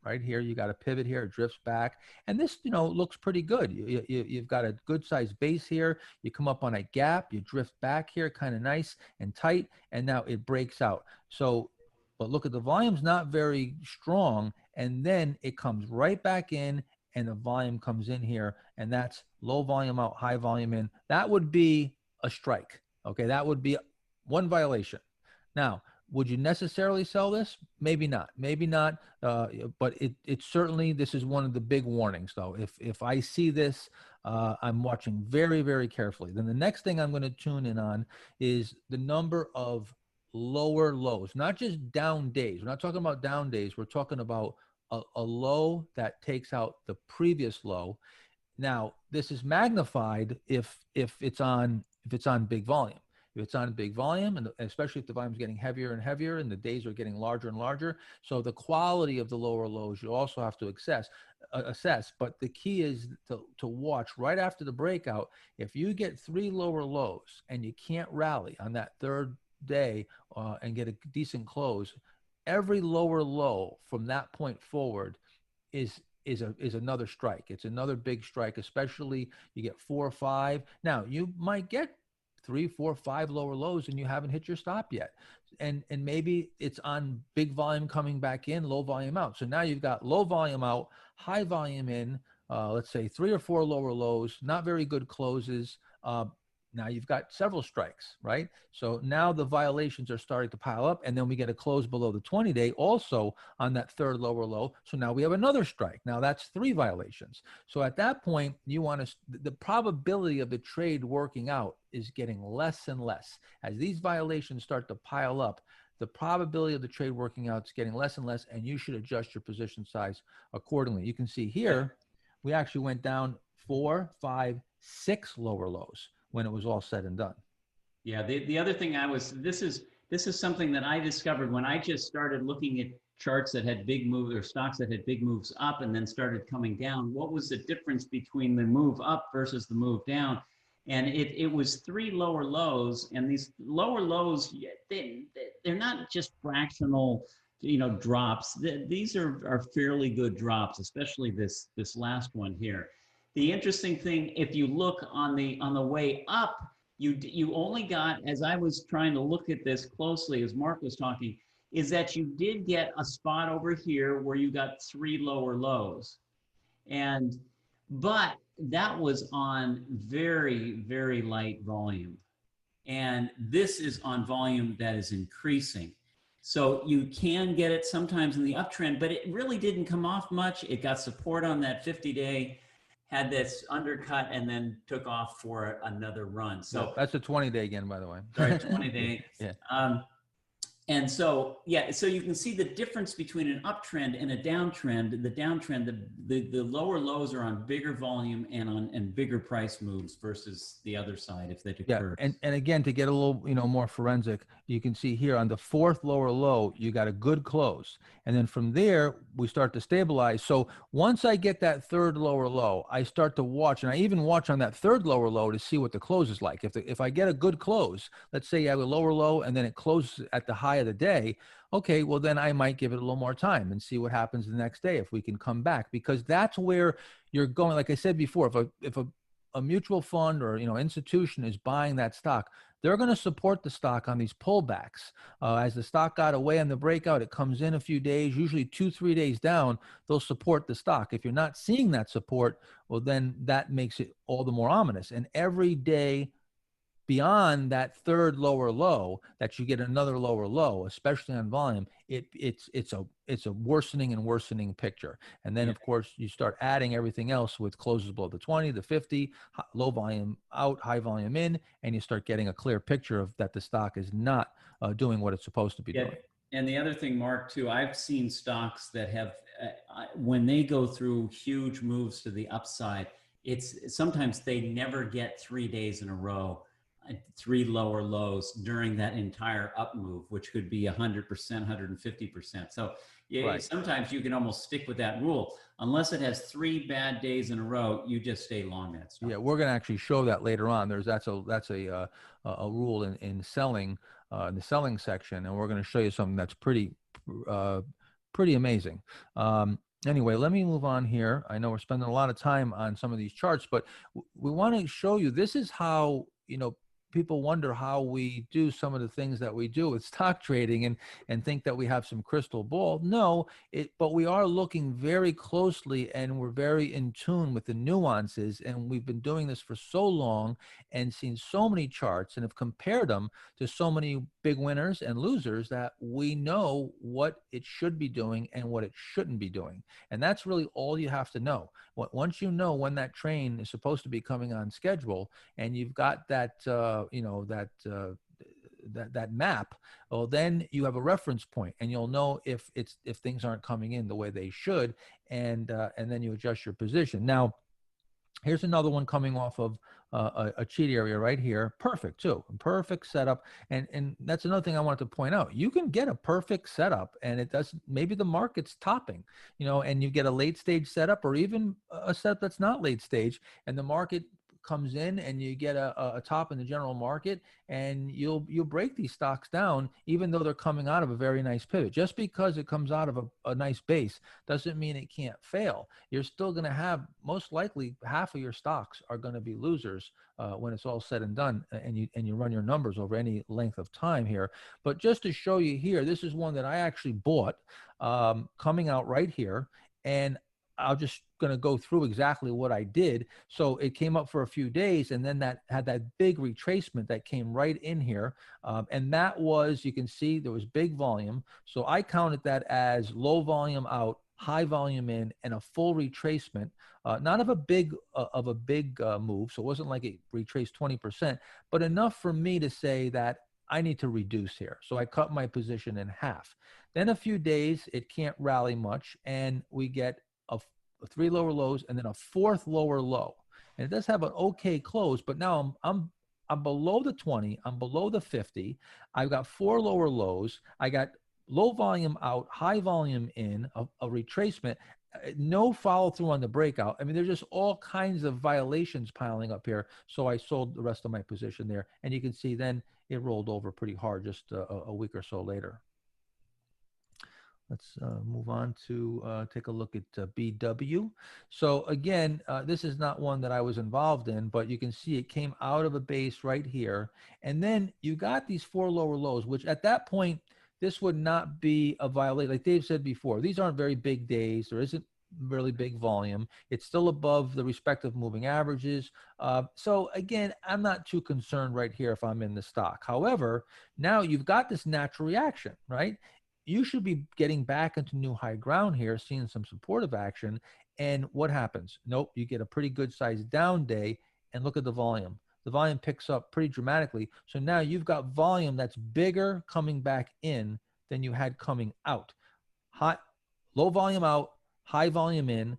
right here. You got a pivot here, it drifts back. And this, looks pretty good. You've got a good sized base here. You come up on a gap, you drift back here, kind of nice and tight. And now it breaks out. So, but look at the volume's not very strong. And then it comes right back in, and the volume comes in here, and that's low volume out, high volume in. That would be a strike. Okay, that would be one violation. Now, would you necessarily sell this? Maybe not. Maybe not. But it certainly, this is one of the big warnings, though. If I see this, I'm watching very, very carefully. Then the next thing I'm going to tune in on is the number of lower lows, not just down days. We're not talking about down days. We're talking about a low that takes out the previous low. Now, this is magnified if it's on big volume. if it's on big volume, and especially if the volume is getting heavier and heavier and the days are getting larger and larger. So the quality of the lower lows you also have to assess. But the key is to watch right after the breakout. If you get 3 lower lows and you can't rally on that third day and get a decent close, every lower low from that point forward is another strike. It's another big strike, especially you get 4 or 5. Now you might get 3, 4, 5 lower lows and you haven't hit your stop yet. And maybe it's on big volume coming back in, low volume out. So now you've got low volume out, high volume in, let's say 3 or 4 lower lows, not very good closes. Now you've got several strikes, right? So now the violations are starting to pile up, and then we get a close below the 20-day also on that third lower low. So now we have another strike. Now that's 3 violations. So at that point, you want to, the probability of the trade working out is getting less and less. As these violations start to pile up, the probability of the trade working out is getting less and less, and you should adjust your position size accordingly. You can see here, we actually went down 4, 5, 6 lower lows when it was all said and done. Yeah, the other thing this is something that I discovered when I just started looking at charts that had big moves, or stocks that had big moves up and then started coming down. What was the difference between the move up versus the move down? And it was 3 lower lows, and these lower lows, they're not just fractional, drops. These are fairly good drops, especially this last one here. The interesting thing, if you look on the way up, you only got, as I was trying to look at this closely as Mark was talking, is that you did get a spot over here where you got 3 lower lows. But that was on very, very light volume. And this is on volume that is increasing. So you can get it sometimes in the uptrend, but it really didn't come off much. It got support on that 50-day, had this undercut, and then took off for another run. So that's a 20-day again, by the way. Sorry, 20-day. Yeah. And so, so you can see the difference between an uptrend and a downtrend. The downtrend, the lower lows are on bigger volume and bigger price moves versus the other side if that occurs. Yeah, and again, to get a little more forensic, you can see here on the 4th lower low, you got a good close, and then from there we start to stabilize. So once I get that 3rd lower low, I start to watch, and I even watch on that 3rd lower low to see what the close is like. If I get a good close, let's say you have a lower low and then it closes at the high of the day, okay, well then I might give it a little more time and see what happens the next day if we can come back, because that's where you're going. Like I said before, if a mutual fund or institution is buying that stock, they're going to support the stock on these pullbacks. As the stock got away on the breakout, it comes in a few days, usually 2-3 days down, they'll support the stock. If you're not seeing that support, well then that makes it all the more ominous. And every day beyond that 3rd lower low, that you get another lower low, especially on volume, it's a worsening and worsening picture. And then of course you start adding everything else with closes below the 20, the 50, low volume out, high volume in, and you start getting a clear picture of that the stock is not doing what it's supposed to be doing. And the other thing, Mark, too, I've seen stocks that have, when they go through huge moves to the upside, it's sometimes they never get 3 days in a row 3 lower lows during that entire up move, which could be 100%, 150%. So sometimes you can almost stick with that rule. Unless it has 3 bad days in a row, you just stay long that stock. Yeah, we're going to actually show that later on. That's a rule in selling, in the selling section, and we're going to show you something that's pretty amazing. Anyway, let me move on here. I know we're spending a lot of time on some of these charts, but we want to show you, this is how, people wonder how we do some of the things that we do with stock trading and think that we have some crystal ball. No, but we are looking very closely, and we're very in tune with the nuances. And we've been doing this for so long and seen so many charts and have compared them to so many big winners and losers that we know what it should be doing and what it shouldn't be doing. And that's really all you have to know. Once you know when that train is supposed to be coming on schedule, and you've got that, that map, well, then you have a reference point, and you'll know if things aren't coming in the way they should, and then you adjust your position. Now, here's another one coming off of a cheat area right here. Perfect too. Perfect setup. And that's another thing I wanted to point out. You can get a perfect setup and it does, maybe the market's topping, and you get a late stage setup or even a setup that's not late stage, and the market comes in and you get a top in the general market, and you'll break these stocks down even though they're coming out of a very nice pivot. Just because it comes out of a nice base doesn't mean it can't fail. You're still going to have, most likely half of your stocks are going to be losers when it's all said and done, and you run your numbers over any length of time here. But just to show you here, this is one that I actually bought coming out right here, and I'm just going to go through exactly what I did. So it came up for a few days, and then that had that big retracement that came right in here. And that was, you can see there was big volume. So I counted that as low volume out, high volume in, and a full retracement, not of a big move. So it wasn't like it retraced 20%, but enough for me to say that I need to reduce here. So I cut my position in half. Then a few days, it can't rally much, and we get a 3 lower lows and then a 4th lower low. And it does have an okay close, but now I'm below the 20, I'm below the 50. I've got 4 lower lows. I got low volume out, high volume in, a retracement, no follow through on the breakout. I mean, there's just all kinds of violations piling up here. So I sold the rest of my position there, and you can see then it rolled over pretty hard just a week or so later. Let's move on to take a look at BW. So again, this is not one that I was involved in, but you can see it came out of a base right here. And then you got these 4 lower lows, which at that point, this would not be a violation. Like Dave said before, these aren't very big days. There isn't really big volume. It's still above the respective moving averages. So again, I'm not too concerned right here if I'm in the stock. However, now you've got this natural reaction, right? You should be getting back into new high ground here, seeing some supportive action. And what happens? Nope, you get a pretty good sized down day, and look at the volume. The volume picks up pretty dramatically. So now you've got volume that's bigger coming back in than you had coming out. Low volume out, high volume in,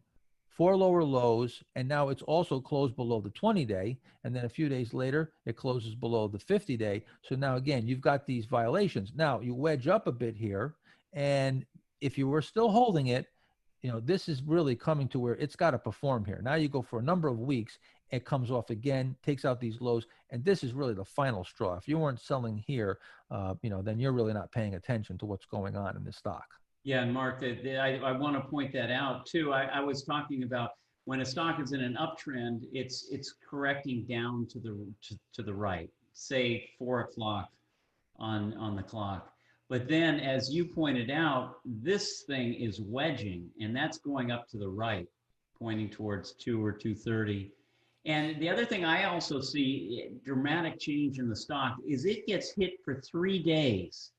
4 lower lows, and now it's also closed below the 20-day, and then a few days later, it closes below the 50-day. So now, again, you've got these violations. Now, you wedge up a bit here, and if you were still holding it, this is really coming to where it's got to perform here. Now you go for a number of weeks, it comes off again, takes out these lows, and this is really the final straw. If you weren't selling here, then you're really not paying attention to what's going on in this stock. Yeah, and Mark, I want to point that out too. I was talking about when a stock is in an uptrend, it's correcting down to the right, say 4 o'clock on the clock. But then, as you pointed out, this thing is wedging, and that's going up to the right, pointing towards 2 or 2:30. And the other thing I also see, dramatic change in the stock, is it gets hit for 3 days.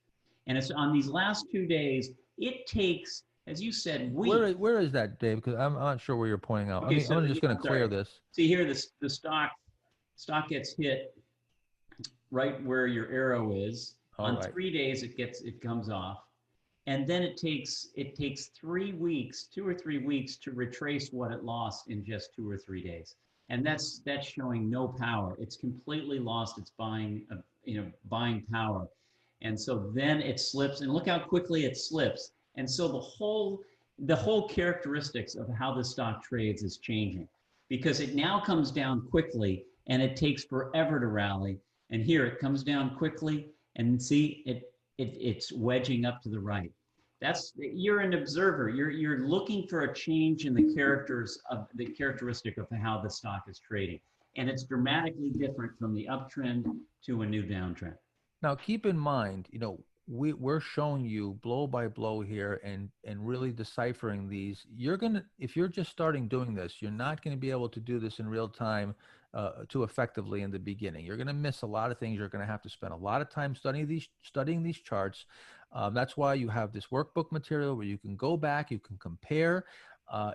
And it's on these last 2 days, it takes, as you said, weeks. Where is that, Dave? Because I'm not sure where you're pointing out. Okay, I'm just going to clear this. See here, the stock gets hit right where your arrow is. On 3 days, it comes off, and then it takes 3 weeks, 2 or 3 weeks, to retrace what it lost in just 2 or 3 days. And that's showing no power. It's completely lost its buying power. And so then it slips, and look how quickly it slips. And so the whole characteristics of how the stock trades is changing, because it now comes down quickly and it takes forever to rally. And here it comes down quickly, and see it's wedging up to the right. You're an observer. You're looking for a change in the characteristic of how the stock is trading, and it's dramatically different from the uptrend to a new downtrend. Now, keep in mind, we're showing you blow by blow here and really deciphering these. If you're just starting doing this, you're not going to be able to do this in real time too effectively in the beginning. You're going to miss a lot of things. You're going to have to spend a lot of time studying these charts. That's why you have this workbook material where you can go back, you can compare.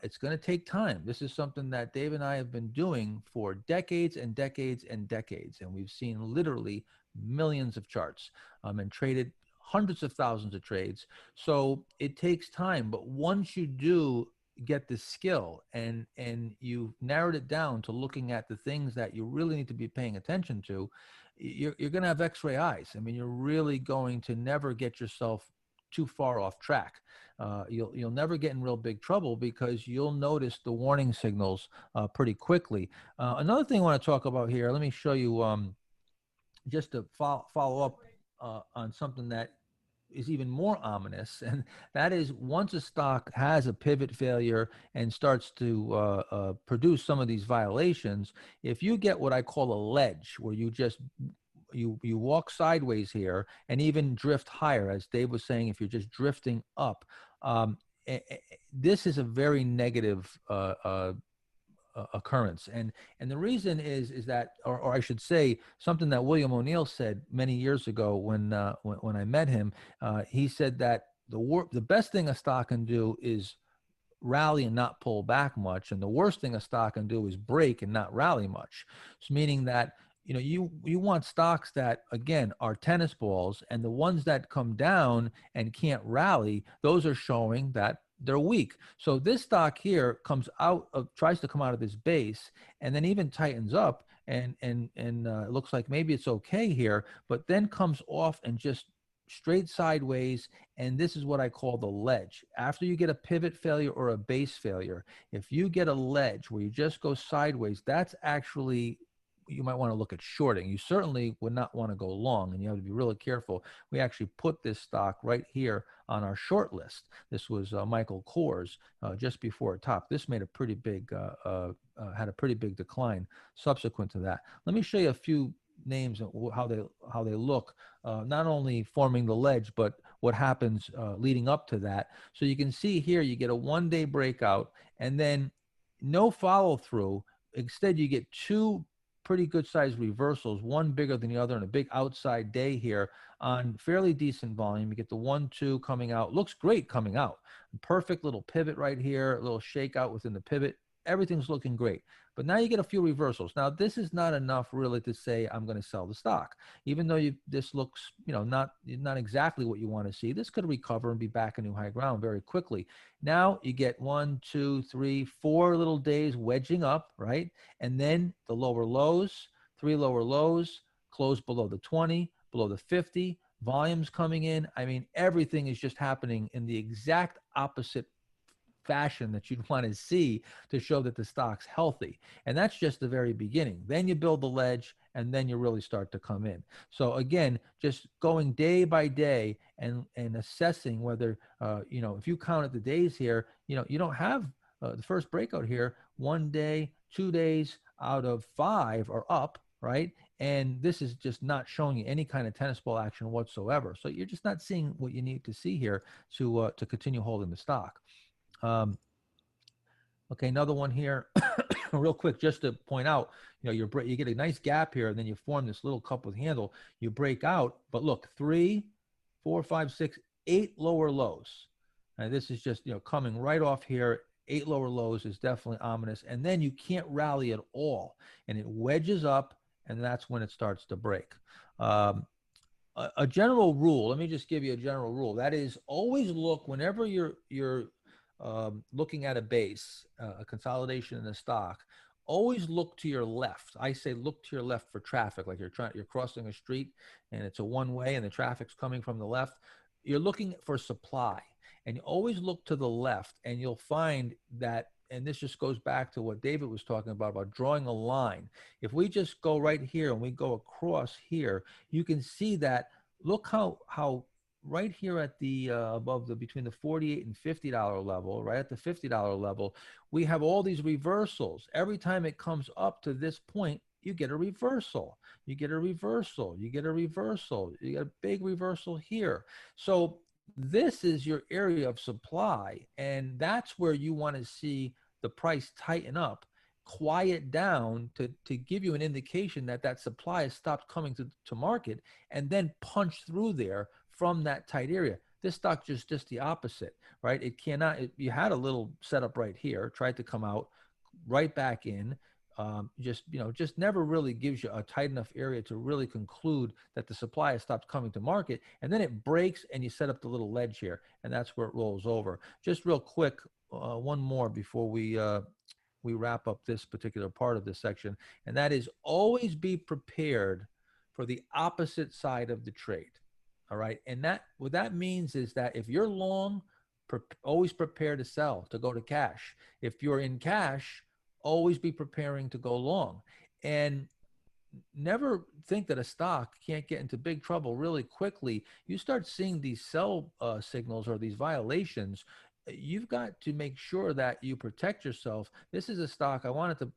It's going to take time. This is something that Dave and I have been doing for decades and decades and decades. And we've seen literally millions of charts and traded hundreds of thousands of trades. So it takes time. But once you do get the skill and you've narrowed it down to looking at the things that you really need to be paying attention to, you're going to have x-ray eyes. I mean, you're really going to never get yourself too far off track. You'll never get in real big trouble because you'll notice the warning signals pretty quickly. Another thing I want to talk about here, let me show you just to follow up on something that is even more ominous, and that is once a stock has a pivot failure and starts to produce some of these violations, if you get what I call a ledge, where you just you walk sideways here and even drift higher, as Dave was saying, if you're just drifting up, this is a very negative occurrence. And the reason is that, or I should say, something that William O'Neill said many years ago when I met him. He said that the best thing a stock can do is rally and not pull back much, and the worst thing a stock can do is break and not rally much. So meaning that, you know, you want stocks that, again, are tennis balls, and the ones that come down and can't rally, those are showing that they're weak. So this stock here comes out of, tries to come out of this base, and then even tightens up, and it looks like maybe it's okay here, but then comes off and just straight sideways. And this is what I call the ledge. After you get a pivot failure or a base failure, if you get a ledge where you just go sideways, that's actually, you might want to look at shorting. You certainly would not want to go long, and you have to be really careful. We actually put this stock right here on our short list. This was Michael Kors just before it topped. This made a pretty big, had a pretty big decline subsequent to that. Let me show you a few names and how they look, not only forming the ledge, but what happens leading up to that. So you can see here, you get a one-day breakout and then no follow through. Instead, you get two pretty good sized reversals, one bigger than the other, and a big outside day here on fairly decent volume. You get the 1-2 coming out. Looks great coming out. Perfect little pivot right here, a little shakeout within the pivot. Everything's looking great. But now you get a few reversals. Now, this is not enough really to say I'm going to sell the stock. Even though this looks, you know, not exactly what you want to see, this could recover and be back in new high ground very quickly. Now you get 1, 2, 3, 4 little days wedging up, right? And then the lower lows, 3 lower lows, close below the 20, below the 50, volumes coming in. I mean, everything is just happening in the exact opposite fashion that you'd want to see to show that the stock's healthy. And that's just the very beginning. Then you build the ledge, and then you really start to come in. So again, just going day by day and assessing whether, you know, if you counted the days here, you know, you don't have the first breakout here, 1 day, 2 days out of 5 are up, right? And this is just not showing you any kind of tennis ball action whatsoever. So you're just not seeing what you need to see here to continue holding the stock. Okay, another one here, real quick, just to point out, you know, you get a nice gap here, and then you form this little cup with handle. You break out, but look, 3, 4, 5, 6, 8 lower lows. And this is just, you know, coming right off here. 8 lower lows is definitely ominous, and then you can't rally at all, and it wedges up, and that's when it starts to break. A general rule. Let me just give you a general rule. That is, always look whenever you're looking at a base, a consolidation in a stock, always look to your left. I say look to your left for traffic, like you're crossing a street and it's a one-way and the traffic's coming from the left. You're looking for supply, and you always look to the left, and you'll find that, and this just goes back to what David was talking about drawing a line. If we just go right here and we go across here, you can see that, look how right here at the above the between the $48 and $50 level, right at the $50 level, we have all these reversals. Every time it comes up to this point, you get a reversal. You get a reversal. You get a reversal. You get a big reversal here. So this is your area of supply, and that's where you want to see the price tighten up, quiet down to give you an indication that that supply has stopped coming to market, and then punch through there from that tight area. This stock just the opposite, right? It cannot, you had a little setup right here, tried to come out right back in, just never really gives you a tight enough area to really conclude that the supply has stopped coming to market. And then it breaks and you set up the little ledge here, and that's where it rolls over. Just real quick, one more before we wrap up this particular part of this section, and that is always be prepared for the opposite side of the trade. All right. And what that means is that if you're long, always prepare to sell, to go to cash. If you're in cash, always be preparing to go long. And never think that a stock can't get into big trouble really quickly. You start seeing these sell signals or these violations, you've got to make sure that you protect yourself. This is a stock I wanted to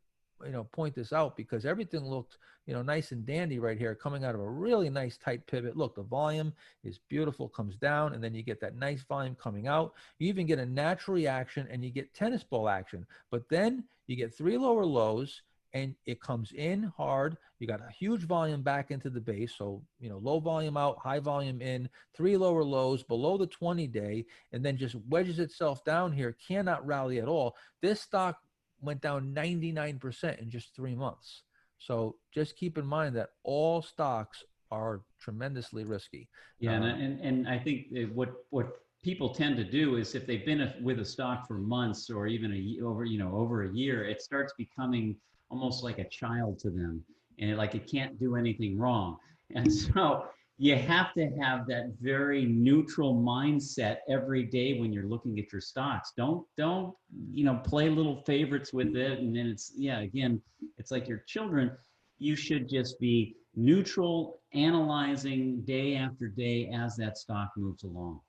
point this out because everything looked nice and dandy right here, coming out of a really nice tight pivot. Look, the volume is beautiful, comes down, and then you get that nice volume coming out. You even get a natural reaction and you get tennis ball action, but then you get 3 lower lows and it comes in hard. You got a huge volume back into the base. So, low volume out, high volume in, 3 lower lows below the 20-day, and then just wedges itself down here, cannot rally at all. This stock went down 99% in just 3 months. So just keep in mind that all stocks are tremendously risky. Yeah, and I think what people tend to do is if they've been with a stock for months or even over a year, it starts becoming almost like a child to them, and it can't do anything wrong. And so you have to have that very neutral mindset every day when you're looking at your stocks. Don't play little favorites with it, and then it's like your children. You should just be neutral, analyzing day after day as that stock moves along.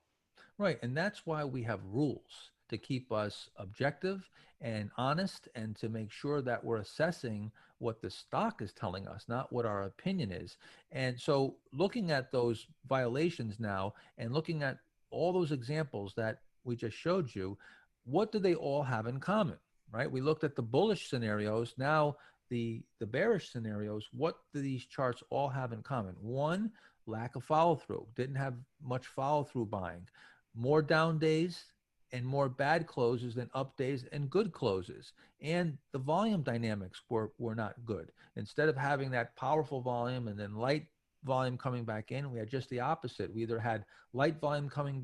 Right, and that's why we have rules to keep us objective and honest, and to make sure that we're assessing what the stock is telling us, not what our opinion is. And so looking at those violations now and looking at all those examples that we just showed you, what do they all have in common, right? We looked at the bullish scenarios. Now the bearish scenarios, what do these charts all have in common? One, lack of follow through. Didn't have much follow through buying. More down days and more bad closes than up days and good closes. And the volume dynamics were not good. Instead of having that powerful volume and then light volume coming back in, we had just the opposite. We either had light volume coming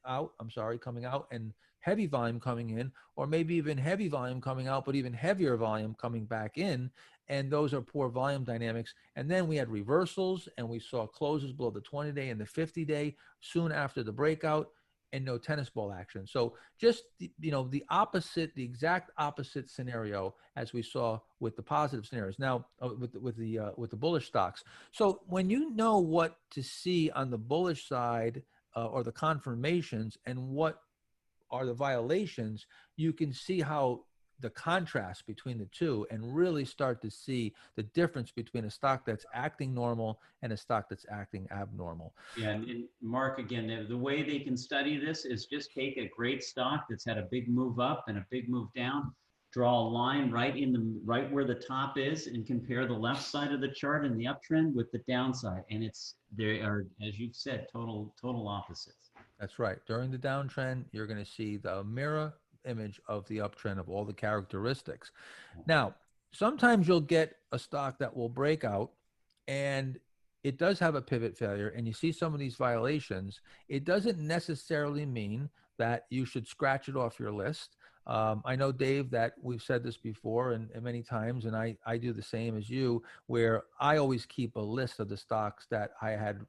out and heavy volume coming in, or maybe even heavy volume coming out, but even heavier volume coming back in. And those are poor volume dynamics. And then we had reversals, and we saw closes below the 20-day and the 50-day soon after the breakout, and no tennis ball action. So just the opposite, the exact opposite scenario as we saw with the positive scenarios. Now with the bullish stocks. So when you know what to see on the bullish side or the confirmations and what are the violations, you can see how the contrast between the two and really start to see the difference between a stock that's acting normal and a stock that's acting abnormal. Yeah, and Mark, again, the way they can study this is just take a great stock that's had a big move up and a big move down, draw a line right where the top is, and compare the left side of the chart in the uptrend with the downside. And they are, as you've said, total opposites. That's right. During the downtrend, you're going to see the mirror image of the uptrend of all the characteristics. Now, sometimes you'll get a stock that will break out and it does have a pivot failure, and you see some of these violations. It doesn't necessarily mean that you should scratch it off your list. I know, Dave, that we've said this before and many times, and I do the same as you, where I always keep a list of the stocks that I had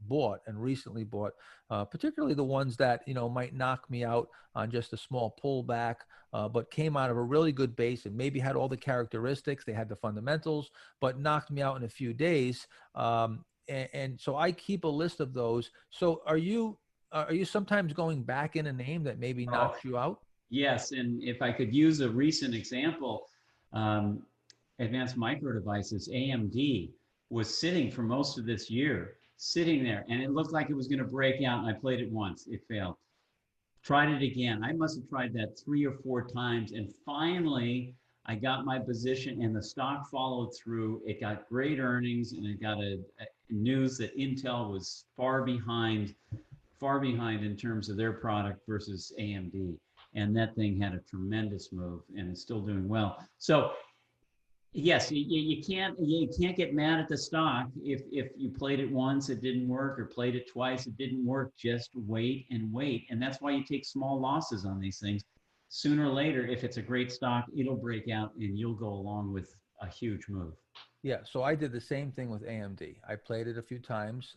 bought and recently bought, particularly the ones that, might knock me out on just a small pullback, but came out of a really good base and maybe had all the characteristics. They had the fundamentals, but knocked me out in a few days. And so I keep a list of those. So are you sometimes going back in a name that maybe knocks you out? Yes, and if I could use a recent example, Advanced Micro Devices, AMD, was sitting for most of this year, sitting there, and it looked like it was going to break out, and I played it once. It failed. Tried it again. I must have tried that 3 or 4 times, and finally, I got my position, and the stock followed through. It got great earnings, and it got a news that Intel was far behind in terms of their product versus AMD. And that thing had a tremendous move and is still doing well. So Yes, you can't get mad at the stock if you played it once, it didn't work, or played it twice, it didn't work. Just wait and wait. And that's why you take small losses on these things. Sooner or later, if it's a great stock, it'll break out and you'll go along with a huge move. Yeah, so I did the same thing with AMD. I played it a few times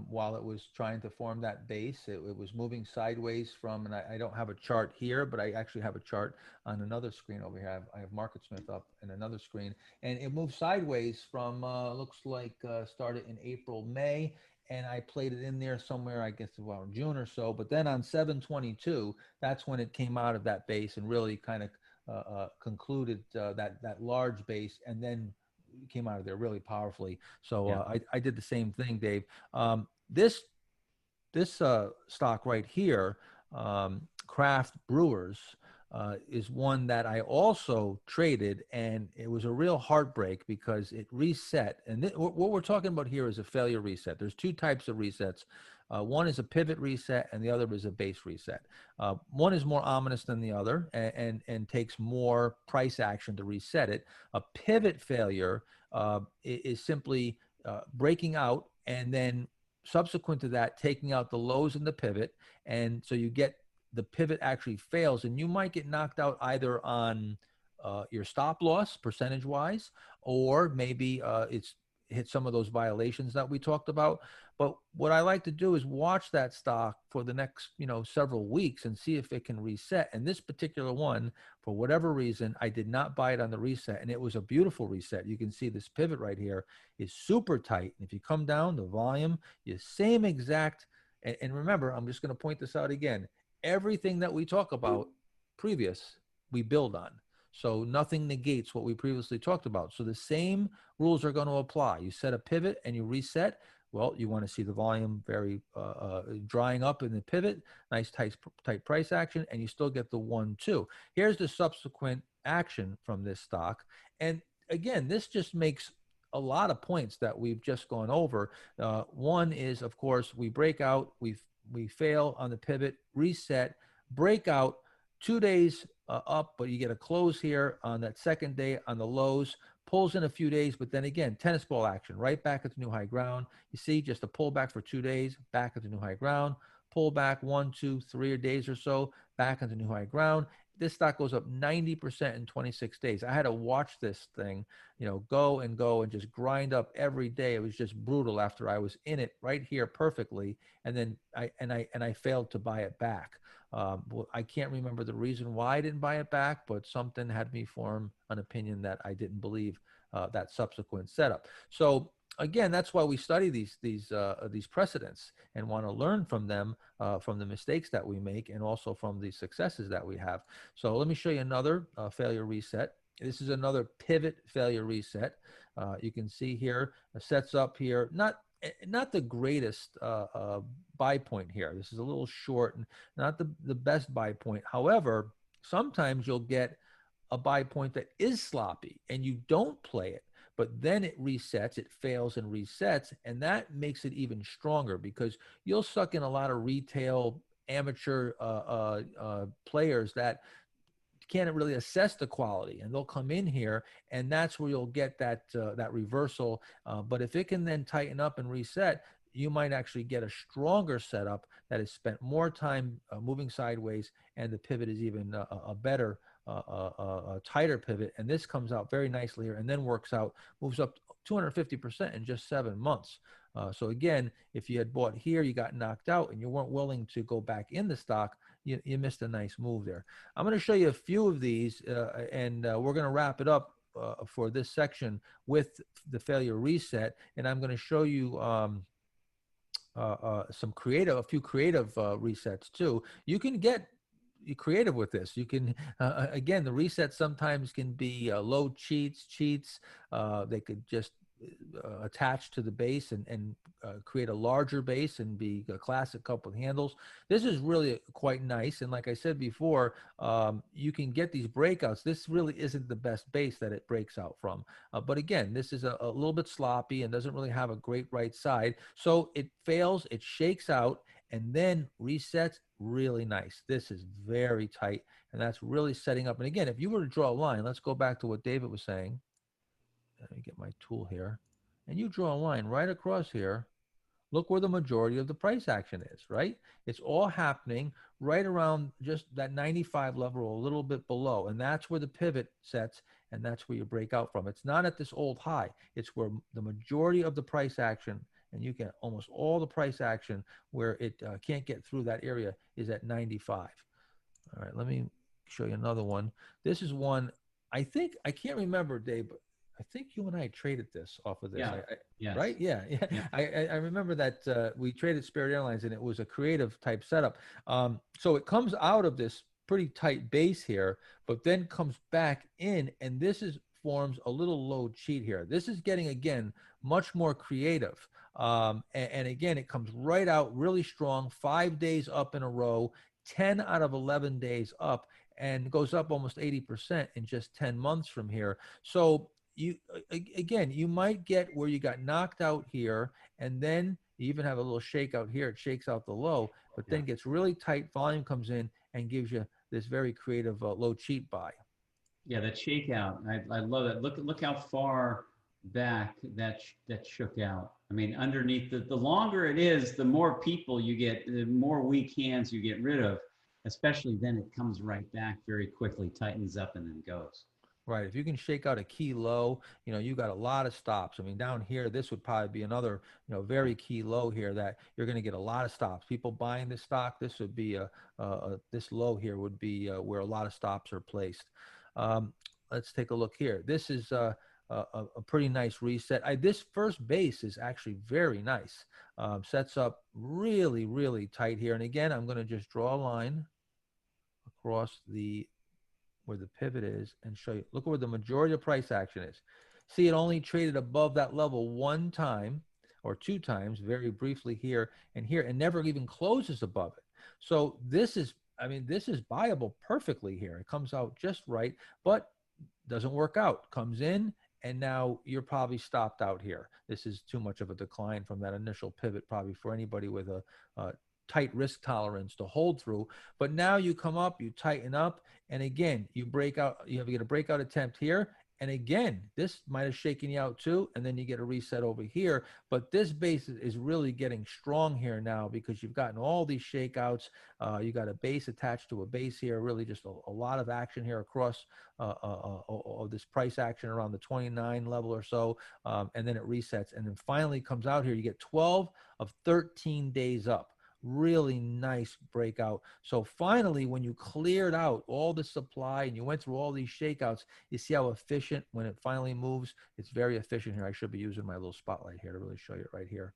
while it was trying to form that base. It was moving sideways from, and I don't have a chart here, but I actually have a chart on another screen over here. I have MarketSmith up in another screen, and it moved sideways from, looks like started in April, May, and I played it in there somewhere, I guess, around June or so. But then on 7/22, that's when it came out of that base and really kind of concluded that large base, and then came out of there really powerfully. So Yeah. I did the same thing, Dave. This stock right here, Craft Brewers, is one that I also traded, and it was a real heartbreak because it reset. And what we're talking about here is a failure reset. There's two types of resets. One is a pivot reset, and the other is a base reset. One is more ominous than the other, and takes more price action to reset it. A pivot failure is simply breaking out and then subsequent to that, taking out the lows in the pivot. And so you get the pivot actually fails, and you might get knocked out either on your stop loss percentage wise, or maybe it's hit some of those violations that we talked about. But what I like to do is watch that stock for the next, several weeks and see if it can reset. And this particular one, for whatever reason, I did not buy it on the reset, and it was a beautiful reset. You can see this pivot right here is super tight. And if you come down, the volume is same exact. And remember, I'm just going to point this out again. Everything that we talk about previous, we build on. So nothing negates what we previously talked about. So the same rules are going to apply. You set a pivot and you reset. Well, you want to see the volume very drying up in the pivot, nice tight price action, and you still get the 1-2. Here's the subsequent action from this stock. And again, this just makes a lot of points that we've just gone over. One is, of course, we break out, we fail on the pivot, reset, breakout, 2 days up, but you get a close here on that second day on the lows, pulls in a few days, but then again, tennis ball action, right back at the new high ground. You see, just a pullback for 2 days, back at the new high ground, pull back 1, 2, 3 days or so, back at the new high ground. This stock goes up 90% in 26 days. I had to watch this thing, go and go and just grind up every day. It was just brutal after I was in it right here perfectly. And then I failed to buy it back. Well, I can't remember the reason why I didn't buy it back, but something had me form an opinion that I didn't believe that subsequent setup. So again, that's why we study these precedents and want to learn from them, from the mistakes that we make, and also from the successes that we have. So let me show you another failure reset. This is another pivot failure reset. You can see here, sets up here, not the greatest buy point here. This is a little short and not the best buy point. However, sometimes you'll get a buy point that is sloppy and you don't play it, but then it resets, it fails and resets, and that makes it even stronger because you'll suck in a lot of retail amateur players that can't really assess the quality, and they'll come in here, and that's where you'll get that reversal. But if it can then tighten up and reset, you might actually get a stronger setup that has spent more time moving sideways, and the pivot is even a better, a tighter pivot. And this comes out very nicely here, and then works out, moves up 250% in just 7 months. So again, if you had bought here, you got knocked out, and you weren't willing to go back in the stock, you missed a nice move there. I'm going to show you a few of these, and we're going to wrap it up for this section with the failure reset. And I'm going to show you a few creative resets too. You can get creative with this. You can, again, the reset sometimes can be low cheats. They could just attach to the base and create a larger base and be a classic couple of handles. This is really quite nice. And like I said before, you can get these breakouts. This really isn't the best base that it breaks out from. But again, this is a little bit sloppy and doesn't really have a great right side. So it fails, it shakes out, and then resets really nice. This is very tight, and that's really setting up. And again, if you were to draw a line, let's go back to what David was saying. let me get my tool here, and you draw a line right across here. Look where the majority of the price action is, right? It's all happening right around just that 95 level or a little bit below. And that's where the pivot sets, and that's where you break out from. It's not at this old high. It's where the majority of the price action, and you get almost all the price action where it can't get through that area, is at 95. All right, let me show you another one. This is one, I can't remember, Dave, but I think you and I traded this off of this. Yeah. Yes. Right? Yeah. Yeah. I remember that we traded Spirit Airlines, and it was a creative type setup. So it comes out of this pretty tight base here, but then comes back in, and forms a little low cheat here. This is getting, again, much more creative. And again, it comes right out really strong, 5 days up in a row, 10 out of 11 days up, and goes up almost 80% in just 10 months from here. So you might get where you got knocked out here, and then you even have a little shakeout here. It shakes out the low, but then gets really tight. Volume comes in and gives you this very creative low cheat buy. Yeah, that shakeout. I love it. Look how far back that shook out. I mean, underneath the longer it is, the more people you get, the more weak hands you get rid of. Especially then, it comes right back very quickly, tightens up, and then goes. Right. If you can shake out a key low, you got a lot of stops. I mean, down here, this would probably be another, very key low here that you're going to get a lot of stops. People buying this stock, this would be this low here would be where a lot of stops are placed. Let's take a look here. This is a pretty nice reset. This first base is actually very nice. Sets up really, really tight here. And again, I'm going to just draw a line across where the pivot is and show you. Look where the majority of price action is. See, it only traded above that level one time or two times, very briefly here and here, and never even closes above it. So this is buyable perfectly here. It comes out just right, but doesn't work out. Comes in, and now you're probably stopped out here. This is too much of a decline from that initial pivot, probably for anybody with a tight risk tolerance to hold through. But now you come up, you tighten up, and again, you break out. You get a breakout attempt here, and again, this might have shaken you out too, and then you get a reset over here. But this base is really getting strong here now because you've gotten all these shakeouts. You got a base attached to a base here, really just a lot of action here across of this price action around the 29 level or so, and then it resets, and then finally comes out here. You get 12 of 13 days up. Really nice breakout. So finally, when you cleared out all the supply and you went through all these shakeouts, you see how efficient when it finally moves. It's very efficient here. I should be using my little spotlight here to really show you it right here.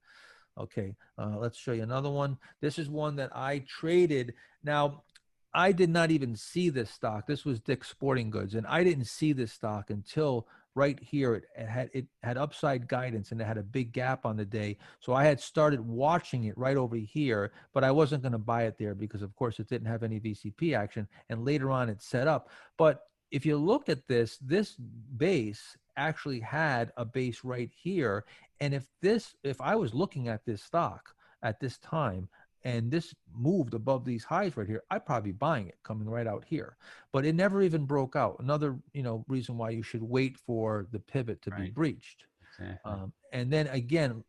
Okay, let's show you another one. This is one that I traded. Now, I did not even see this stock. This was Dick's Sporting Goods, and I didn't see this stock until right here. It had upside guidance, and it had a big gap on the day. So I had started watching it right over here, but I wasn't going to buy it there because, of course, it didn't have any VCP action. And later on, it set up. But if you look at this base actually had a base right here. And if I was looking at this stock at this time, and this moved above these highs right here, I'd probably be buying it coming right out here. But it never even broke out. Another reason why you should wait for the pivot to be breached. Exactly. And then again,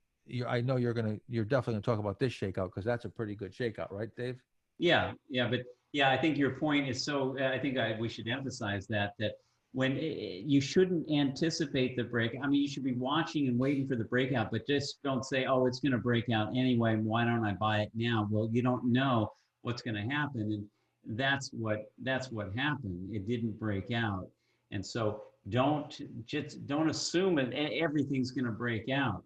I know you're definitely gonna talk about this shakeout because that's a pretty good shakeout, right, Dave? Yeah, I think your point is so. I think we should emphasize that when you shouldn't anticipate the break. I mean, you should be watching and waiting for the breakout, but just don't say, oh, it's going to break out anyway. Why don't I buy it now? Well, you don't know what's going to happen. And that's what happened. It didn't break out. And so don't assume everything's going to break out.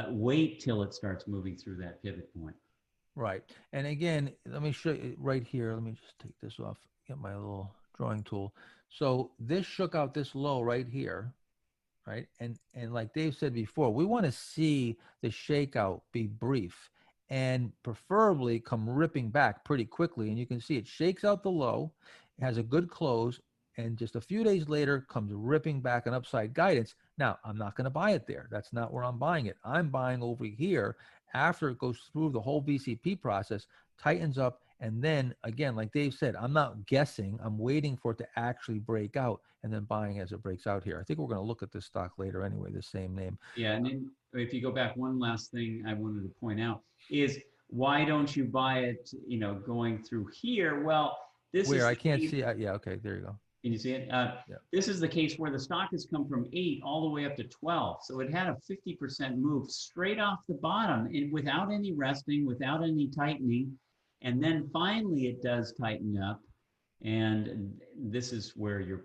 Wait till it starts moving through that pivot point. Right. And again, let me show you right here. Let me just take this off, get my little drawing tool. So this shook out this low right here, right? And like Dave said before, we want to see the shakeout be brief and preferably come ripping back pretty quickly. And you can see it shakes out the low, it has a good close, and just a few days later comes ripping back an upside guidance. Now, I'm not going to buy it there. That's not where I'm buying it. I'm buying over here after it goes through the whole VCP process, tightens up, And then again, like Dave said, I'm not guessing, I'm waiting for it to actually break out and then buying as it breaks out here. I think we're going to look at this stock later anyway, the same name. Yeah, and then if you go back, one last thing I wanted to point out is, why don't you buy it, going through here? Well, this is Where I the can't case. see, yeah, okay, there you go. Can you see it? Yeah. This is the case where the stock has come from 8 all the way up to 12. So it had a 50% move straight off the bottom, and without any resting, without any tightening. And then finally it does tighten up. And this is where your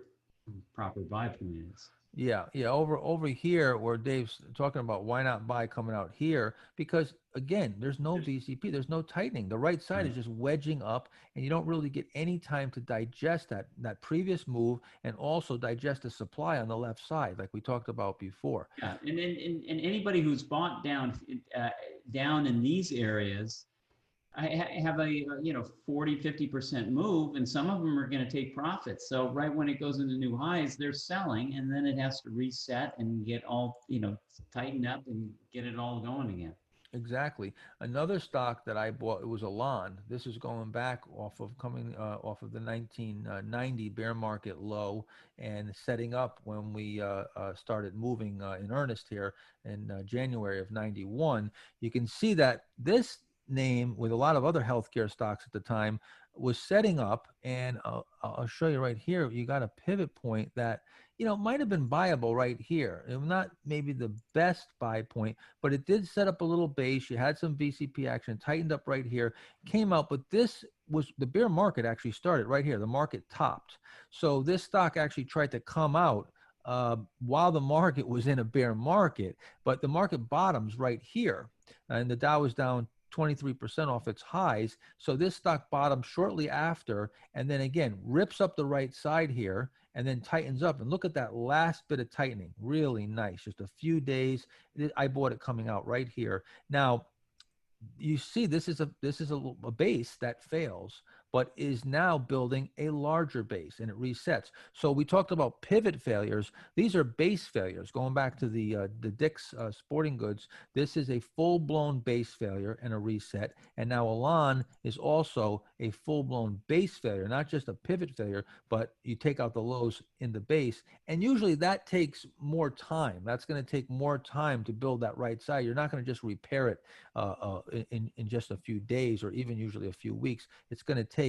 proper buy point is. Yeah, over here where Dave's talking about why not buy coming out here, because again, there's no VCP, there's no tightening. The right side is just wedging up, and you don't really get any time to digest that previous move and also digest the supply on the left side, like we talked about before. Yeah, and anybody who's bought down in these areas, I have a 40-50% move, and some of them are going to take profits. So right when it goes into new highs, they're selling, and then it has to reset and get all tighten up and get it all going again. Exactly. Another stock that I bought, it was Elan. This is going back off of off of the 1990 bear market low and setting up when we started moving in earnest here in January of 91. You can see that this name, with a lot of other healthcare stocks at the time, was setting up, and I'll show you right here. You got a pivot point that might have been buyable right here. It was not maybe the best buy point, but it did set up a little base. You had some VCP action, tightened up right here, came out, but this was the bear market actually started right here. The market topped, so this stock actually tried to come out while the market was in a bear market, but the market bottoms right here, and the Dow was down 23% off its highs. So this stock bottomed shortly after, and then again rips up the right side here and then tightens up. And look at that last bit of tightening. Really nice. Just a few days. I bought it coming out right here. Now, you see, this is a base that fails, but is now building a larger base, and it resets. So we talked about pivot failures. These are base failures. Going back to the Dick's Sporting Goods, this is a full-blown base failure and a reset. And now Elan is also a full-blown base failure, not just a pivot failure, but you take out the lows in the base. And usually that takes more time. That's going to take more time to build that right side. You're not going to just repair it in just a few days, or even usually a few weeks. It's going to take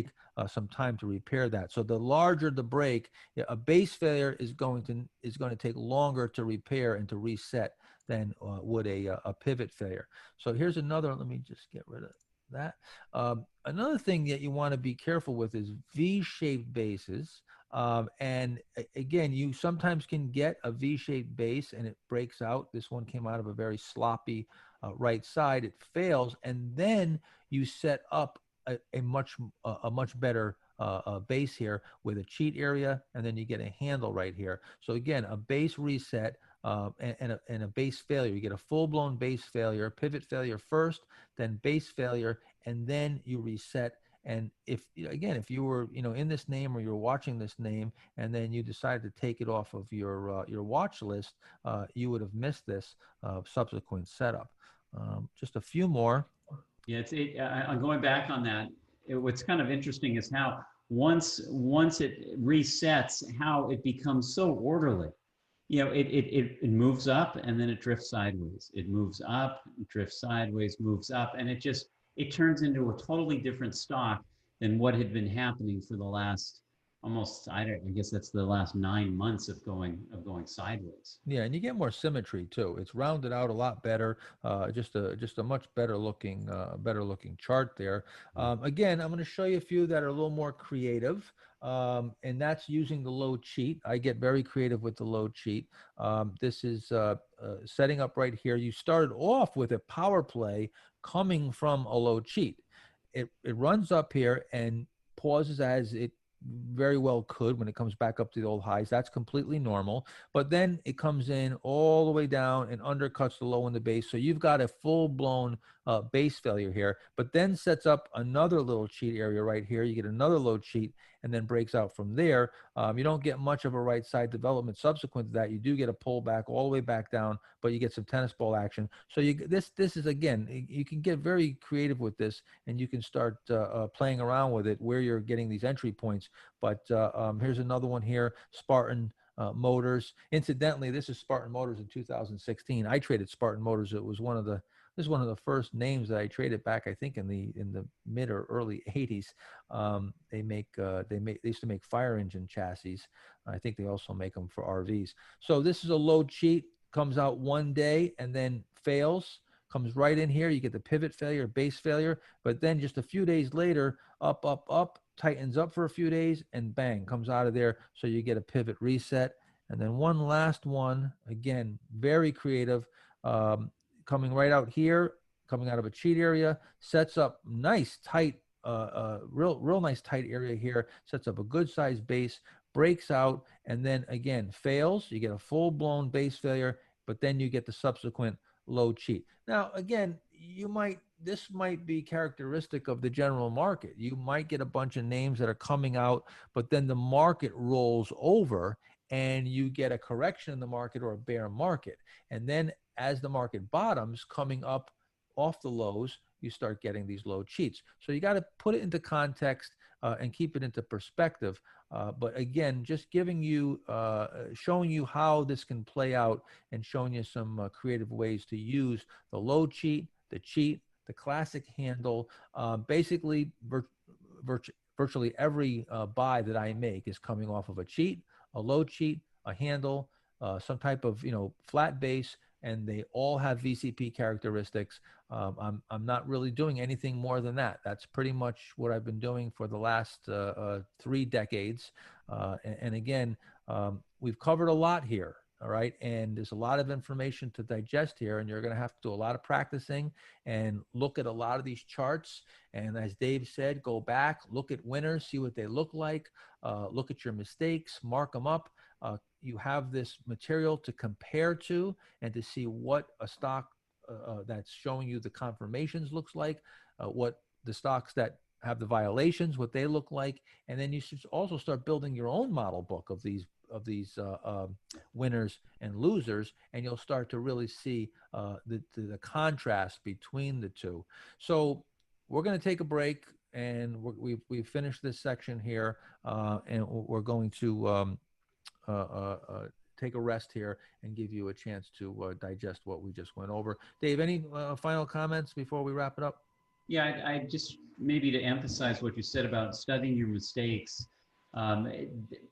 some time to repair that. So the larger the break, a base failure is going to take longer to repair and to reset than would a pivot failure. So here's another. Let me just get rid of that. Another thing that you want to be careful with is V-shaped bases. And again, you sometimes can get a V-shaped base and it breaks out. This one came out of a very sloppy right side. It fails, and then you set up a much better base here with a cheat area, and then you get a handle right here. So again, a base reset and a base failure. You get a full-blown base failure, pivot failure first, then base failure, and then you reset. And if you were in this name, or you're watching this name, and then you decided to take it off of your watch list, you would have missed this subsequent setup. Just a few more. Yeah, I'm going back on that. What's kind of interesting is how once it resets, how it becomes so orderly. It moves up and then it drifts sideways. It moves up, drifts sideways, moves up, and it turns into a totally different stock than what had been happening for the last I guess that's the last 9 months of going sideways. Yeah, and you get more symmetry too. It's rounded out a lot better. Just a much better looking chart there. Again, I'm going to show you a few that are a little more creative, and that's using the low cheat. I get very creative with the low cheat. This is setting up right here. You started off with a power play coming from a low cheat. It runs up here and pauses as it very well could when it comes back up to the old highs. That's completely normal. But then it comes in all the way down and undercuts the low in the base. So you've got a full-blown base failure here, but then sets up another little cheat area right here. You get another low cheat and then breaks out from there. You don't get much of a right side development subsequent to that. You do get a pullback all the way back down, but you get some tennis ball action. So this is, again, you can get very creative with this, and you can start playing around with it where you're getting these entry points. But here's another one here, Spartan Motors. Incidentally, this is Spartan Motors in 2016. I traded Spartan Motors. It was this is one of the first names that I traded back, I think, in the mid or early 80s. They used to make fire engine chassis. I think they also make them for RVs. So this is a low cheat, comes out one day and then fails, comes right in here. You get the pivot failure, base failure, but then just a few days later, up, up, up, tightens up for a few days, and bang, comes out of there. So you get a pivot reset. And then one last one, again, very creative, coming right out here, coming out of a cheat area, sets up nice, tight, real nice tight area here, sets up a good sized base, breaks out, and then again, fails. You get a full-blown base failure, but then you get the subsequent low cheat. Now, again, this might be characteristic of the general market. You might get a bunch of names that are coming out, but then the market rolls over and you get a correction in the market or a bear market. And then as the market bottoms, coming up off the lows, you start getting these low cheats. So you got to put it into context and keep it into perspective. But again, just giving you, showing you how this can play out and showing you some creative ways to use the low cheat, the classic handle. Basically, virtually every buy that I make is coming off of a cheat, a low cheat, a handle, some type of flat base, and they all have VCP characteristics. I'm not really doing anything more than that. That's pretty much what I've been doing for the last 3 decades. And again, we've covered a lot here. All right. And there's a lot of information to digest here, and you're going to have to do a lot of practicing and look at a lot of these charts. And as Dave said, go back, look at winners, see what they look like, look at your mistakes, mark them up. You have this material to compare to and to see what a stock that's showing you the confirmations looks like, what the stocks that have the violations, what they look like. And then you should also start building your own model book of these winners and losers, and you'll start to really see the contrast between the two. So we're going to take a break, and we've finished this section here, and we're going to take a rest here and give you a chance to digest what we just went over. Dave, any final comments before we wrap it up? Yeah, I just maybe to emphasize what you said about studying your mistakes,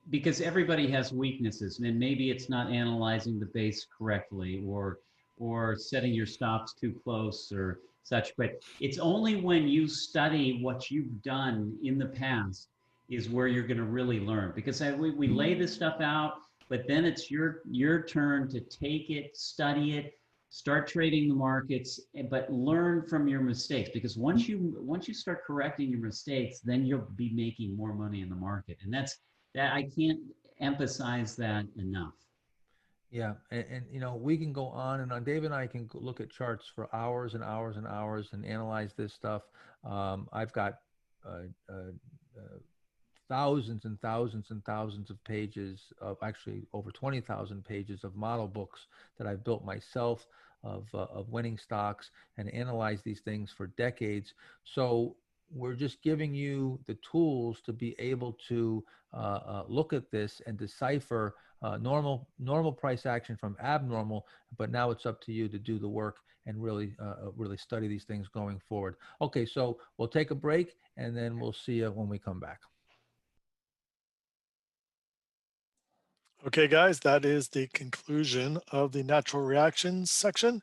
because everybody has weaknesses, and maybe it's not analyzing the base correctly or setting your stops too close or such. But it's only when you study what you've done in the past is where you're going to really learn. Because we lay this stuff out, but then it's your turn to take it, study it, start trading the markets, but learn from your mistakes. Because once you start correcting your mistakes, then you'll be making more money in the market. And that I can't emphasize that enough. Yeah, and we can go on and on. Dave and I can look at charts for hours and hours and hours and analyze this stuff. I've got thousands and thousands and thousands of pages of, actually over 20,000 pages of model books that I've built myself of winning stocks and analyze these things for decades. So we're just giving you the tools to be able to look at this and decipher normal price action from abnormal. But now it's up to you to do the work and really study these things going forward. Okay, so we'll take a break, and then we'll see you when we come back. Okay, guys, that is the conclusion of the natural reactions section,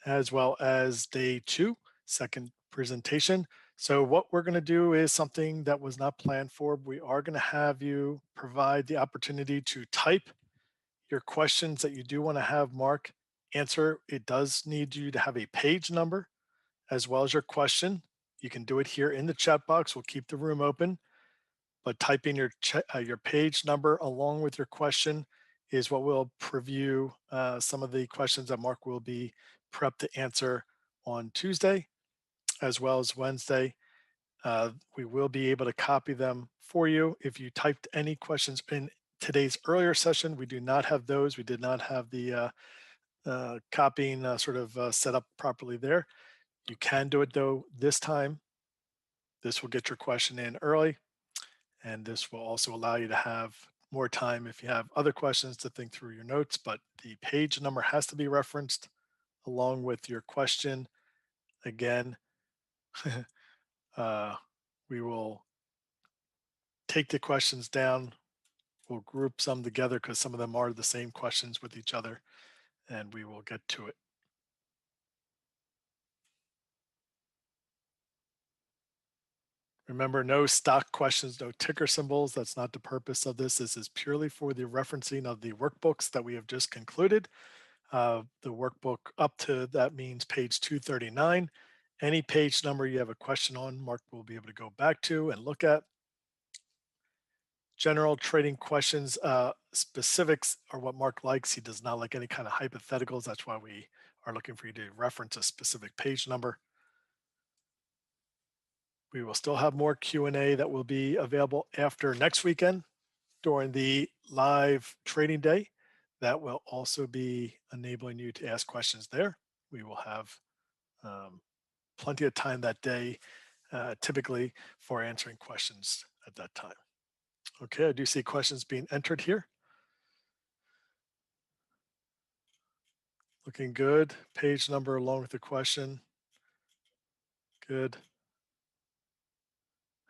as well as day 2, second presentation. So what we're going to do is something that was not planned for. We are going to have you provide the opportunity to type your questions that you do want to have Mark answer. It does need you to have a page number as well as your question. You can do it here in the chat box. We'll keep the room open. but typing your page number along with your question is what will preview some of the questions that Mark will be prepped to answer on Tuesday as well as Wednesday. We will be able to copy them for you. If you typed any questions in today's earlier session, we do not have those. We did not have the copying set up properly there. You can do it though this time. This will get your question in early, and this will also allow you to have more time if you have other questions to think through your notes, but the page number has to be referenced along with your question. Again, we will take the questions down. We'll group some together because some of them are the same questions with each other, and we will get to it. Remember, no stock questions, no ticker symbols. That's not the purpose of this. This is purely for the referencing of the workbooks that we have just concluded. The workbook up to that means page 239. Any page number you have a question on, Mark will be able to go back to and look at. General trading questions, specifics are what Mark likes. He does not like any kind of hypotheticals. That's why we are looking for you to reference a specific page number. We will still have more Q&A that will be available after next weekend during the live trading day. That will also be enabling you to ask questions there. We will have plenty of time that day, typically, for answering questions at that time. Okay, I do see questions being entered here. Looking good. Page number along with the question. Good.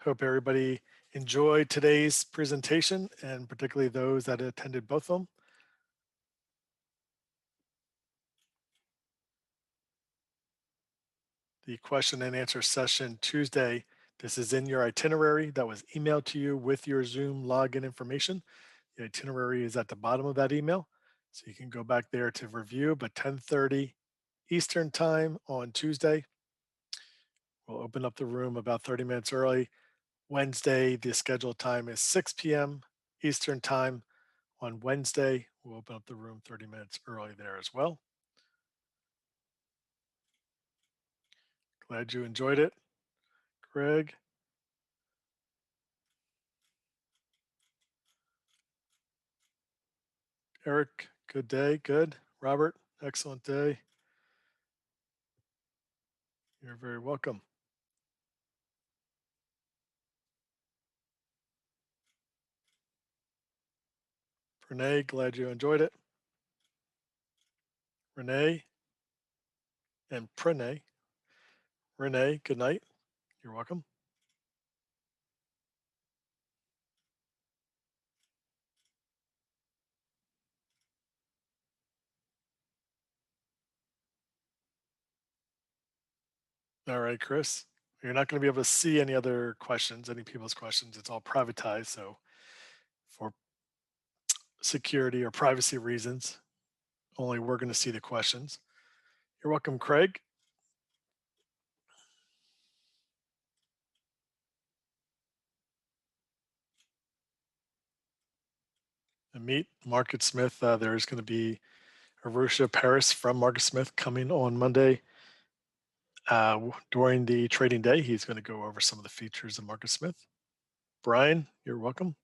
Hope everybody enjoyed today's presentation, and particularly those that attended both of them. The question and answer session Tuesday, this is in your itinerary that was emailed to you with your Zoom login information. The itinerary is at the bottom of that email, so you can go back there to review, but 10:30 Eastern time on Tuesday. We'll open up the room about 30 minutes early. Wednesday, the scheduled time is 6 p.m. Eastern time. On Wednesday, we'll open up the room 30 minutes early there as well. Glad you enjoyed it, Greg. Eric, good day, good. Robert, excellent day. You're very welcome. Renee, glad you enjoyed it. Renee and Pranay. Renee, good night. You're welcome. All right, Chris. You're not going to be able to see any other questions, any people's questions. It's all privatized. So for security or privacy reasons, only we're going to see the questions. You're welcome, Craig. And meet Market Smith. There's going to be Arusha Paris from Market Smith coming on Monday. During the trading day, he's going to go over some of the features of Market Smith. Brian, you're welcome.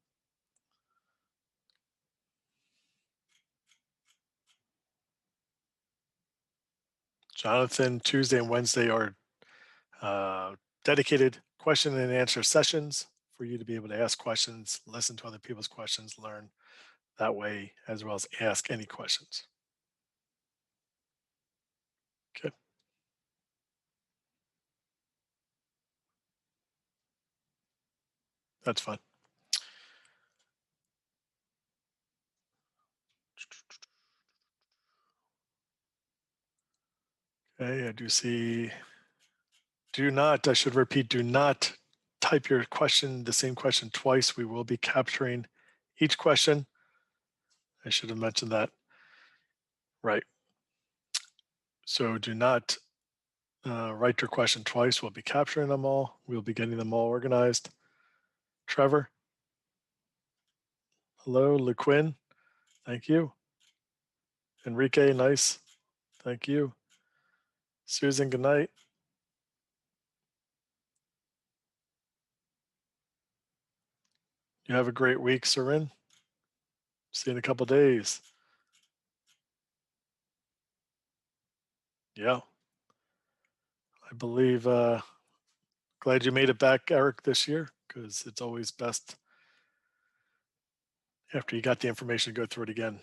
Jonathan, Tuesday and Wednesday are dedicated question and answer sessions for you to be able to ask questions, listen to other people's questions, learn that way, as well as ask any questions. Okay. That's fine. Okay, I do see, I should repeat, do not type your question, the same question twice. We will be capturing each question. I should have mentioned that. Right. So do not write your question twice. We'll be capturing them all. We'll be getting them all organized. Trevor, Hello, LeQuinn. Thank you. Enrique, nice. Thank you. Susan, good night. You have a great week, Sorin. See you in a couple days. Yeah. I believe, glad you made it back, Eric, this year, because it's always best after you got the information to go through it again.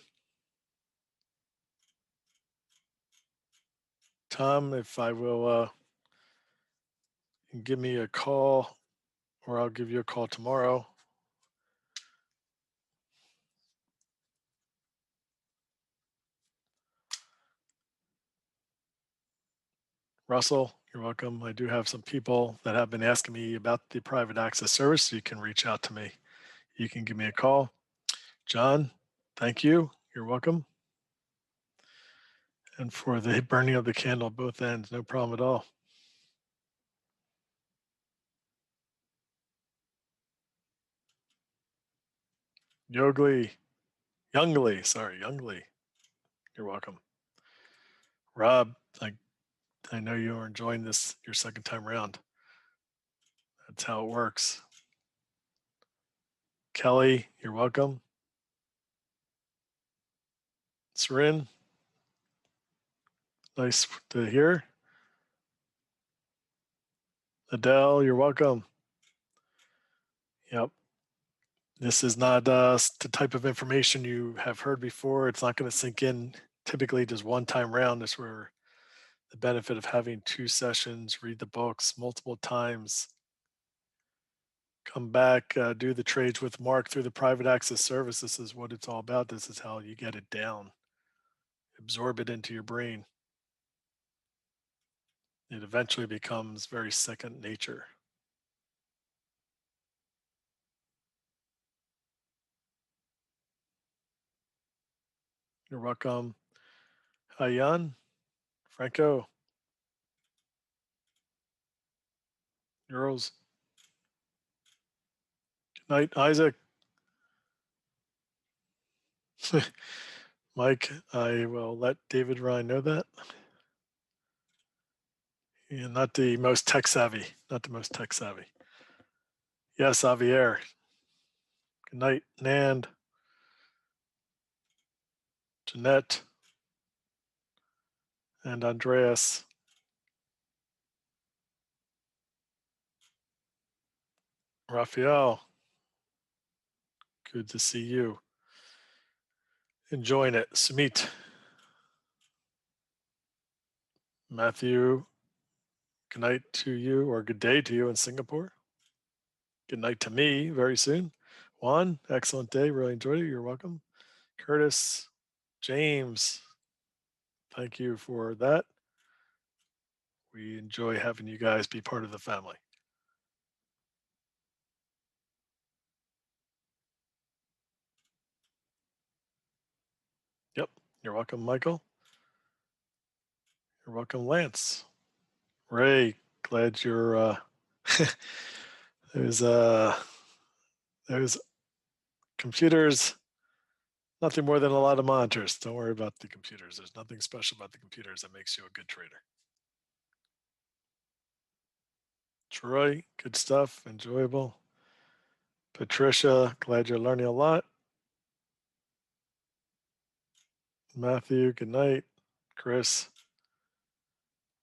Tom, if I will, give me a call, or I'll give you a call tomorrow. Russell, you're welcome. I do have some people that have been asking me about the private access service, so you can reach out to me. You can give me a call. John, thank you. You're welcome. And for the burning of the candle at both ends, no problem at all. Youngly, Youngly. You're welcome. Rob, I know you are enjoying this your second time around. That's how it works. Kelly, you're welcome. Sarin, nice to hear. Adele, you're welcome. Yep. This is not the type of information you have heard before. It's not going to sink in typically just one time round. Is where the benefit of having 2 sessions, read the books multiple times, come back, do the trades with Mark through the private access service. This is what it's all about. This is how you get it down, absorb it into your brain. It eventually becomes very second nature. You're welcome. Hi, Jan. Franco. Euros. Good night, Isaac. Mike, I will let David Ryan know that. Yeah, not the most tech savvy. Not the most tech savvy. Yes, Javier. Good night, Nand. Jeanette. And Andreas. Raphael. Good to see you. Enjoying it. Sumit. Matthew. Good night to you, or good day to you in Singapore. Good night to me very soon. Juan, excellent day. Really enjoyed it. You're welcome. Curtis, James, thank you for that. We enjoy having you guys be part of the family. Yep. You're welcome, Michael. You're welcome, Lance. Ray, glad you're there's computers, nothing more than a lot of monitors. Don't worry about the computers. There's nothing special about the computers that makes you a good trader. Troy, good stuff, enjoyable. Patricia, glad you're learning a lot. Matthew, good night. Chris,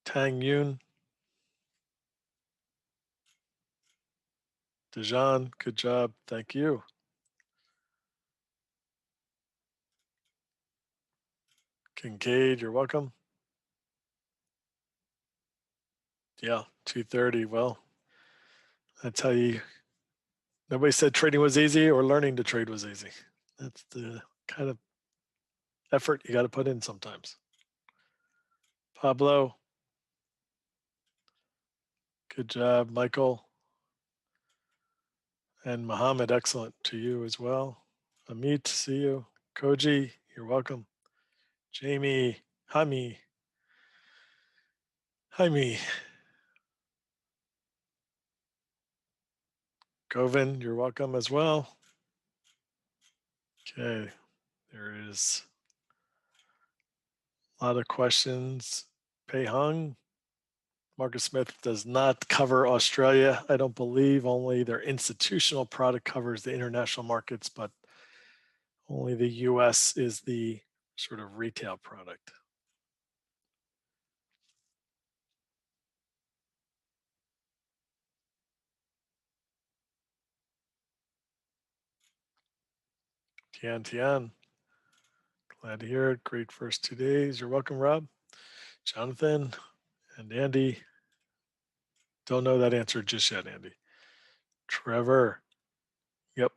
Tang Yun, Dejan, good job. Thank you. Kincaid, you're welcome. Yeah, 2:30. Well, I tell you, nobody said trading was easy or learning to trade was easy. That's the kind of effort you got to put in sometimes. Pablo, good job. Michael and Mohammed, excellent to you as well. Amit, see you. Koji, you're welcome. Jamie, Jaime, Govin, you're welcome as well. Okay, there is a lot of questions. Pei Hung, Marcus Smith does not cover Australia. I don't believe. Only their institutional product covers the international markets, but only the US is the sort of retail product. Tian, glad to hear it. Great first 2 days. You're welcome, Rob. Jonathan and Andy. Don't know that answer just yet, Andy. Trevor. Yep.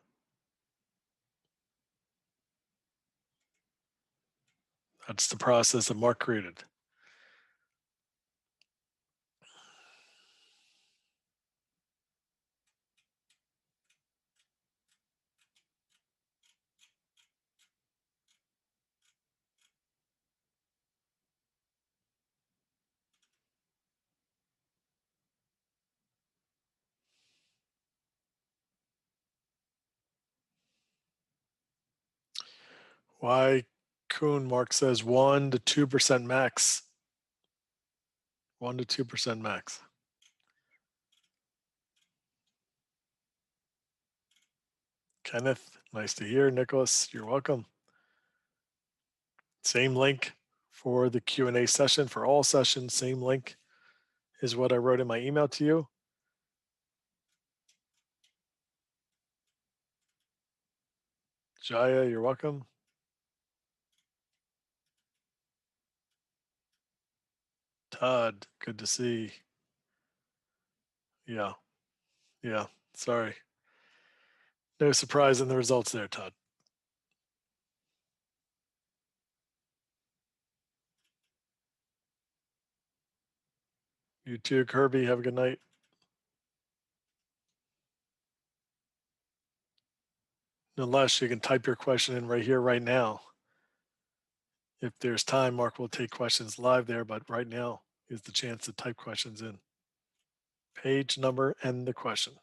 That's the process that Mark created. Why Kuhn, Mark says 1 to 2% max. 1 to 2% max. Kenneth, nice to hear. Nicholas, you're welcome. Same link for the Q&A session for all sessions. Same link is what I wrote in my email to you. Jaya, you're welcome. Todd, good to see. Yeah. Sorry. No surprise in the results there, Todd. You too, Kirby. Have a good night. Unless you can type your question in right here, right now. If there's time, Mark will take questions live there, but right now is the chance to type questions in. Page number and the question.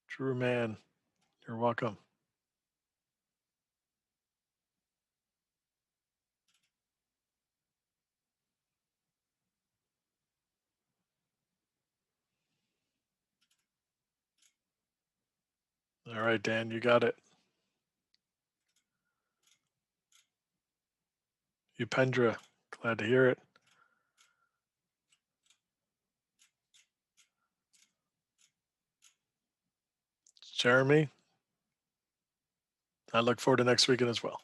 Drew Man, you're welcome. All right, Dan, you got it. Upendra, glad to hear it. Jeremy, I look forward to next weekend as well.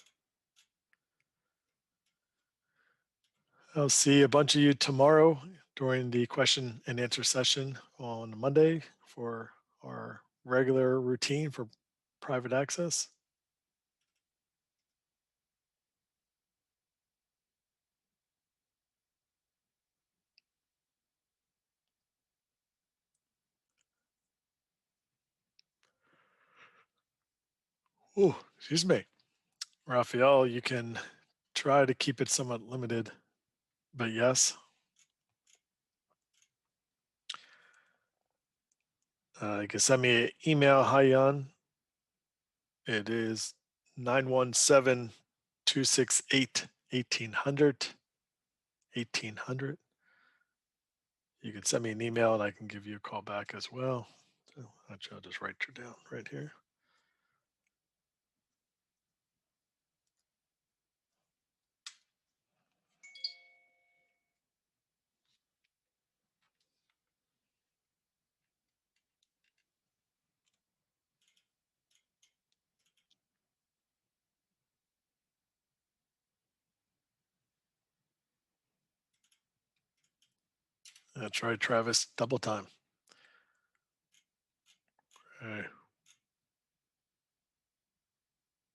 I'll see a bunch of you tomorrow during the question and answer session on Monday for our regular routine for private access. Oh, excuse me. Raphael, you can try to keep it somewhat limited, but yes. You can send me an email, hi Jan. It is 917-268-1800. 1800. You can send me an email and I can give you a call back as well. So actually, I'll just write you down right here. That's right, Travis, double time. Okay.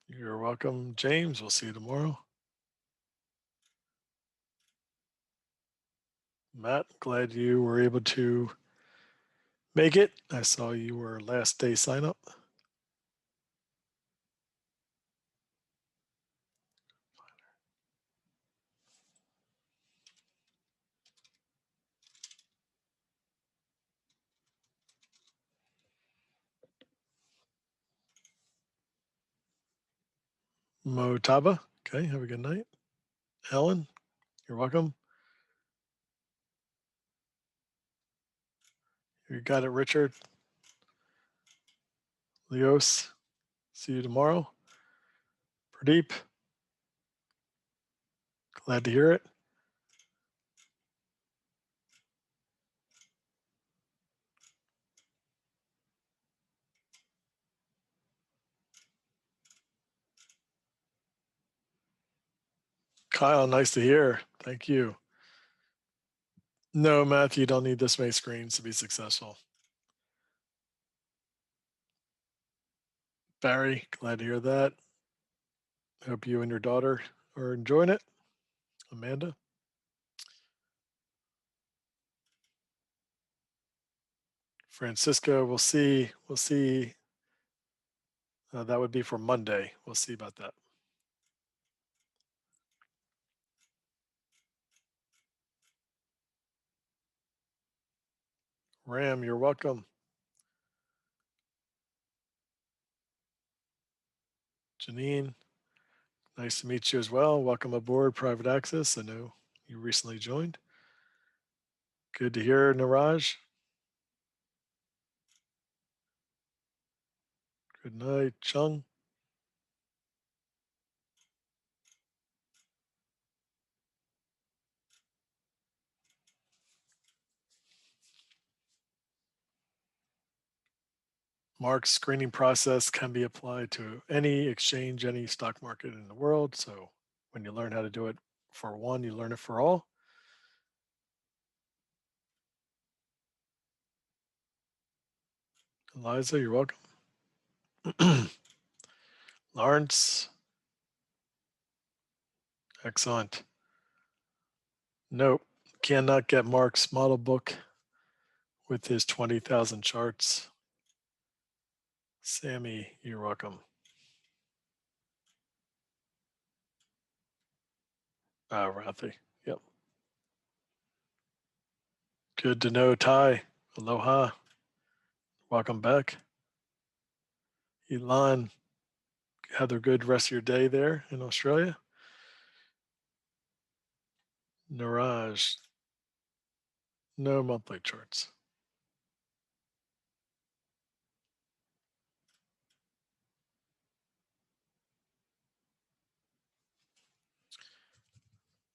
You're welcome, James. We'll see you tomorrow. Matt, glad you were able to make it. I saw you were last day sign up. Motaba. Okay, have a good night. Ellen, you're welcome. You got it, Richard. Leos, see you tomorrow. Pradeep, glad to hear it. Kyle, nice to hear. Thank you. No, Matthew, you don't need this many screens to be successful. Barry, glad to hear that. Hope you and your daughter are enjoying it. Amanda. Francisco, we'll see. We'll see. That would be for Monday. We'll see about that. Ram, you're welcome. Janine, nice to meet you as well. Welcome aboard Private Access. I know you recently joined. Good to hear, Niraj. Good night, Chung. Mark's screening process can be applied to any exchange, any stock market in the world. So when you learn how to do it for one, you learn it for all. Eliza, you're welcome. Lawrence, excellent. Nope, cannot get Mark's model book with his 20,000 charts. Sammy, you're welcome. Rathi, yep. Good to know, Ty. Aloha. Welcome back. Elon, have a good rest of your day there in Australia. Niraj, no monthly charts.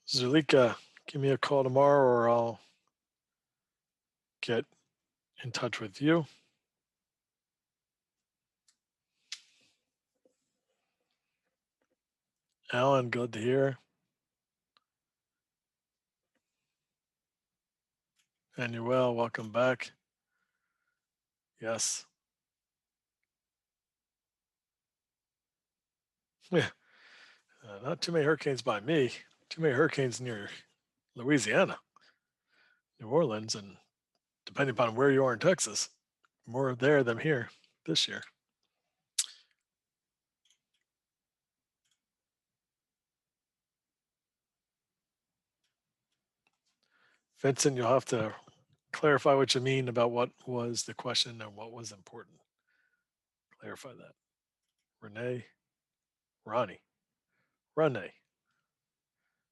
Zulika, give me a call tomorrow or I'll get in touch with you. Alan, good to hear. Manuel, welcome back. Yes. Yeah. Not too many hurricanes by me. Too many hurricanes near Louisiana, New Orleans, and depending upon where you are in Texas, more there than here this year. Vincent, you'll have to clarify what you mean about what was the question and what was important. Clarify that. Renee, Ronnie, Renee.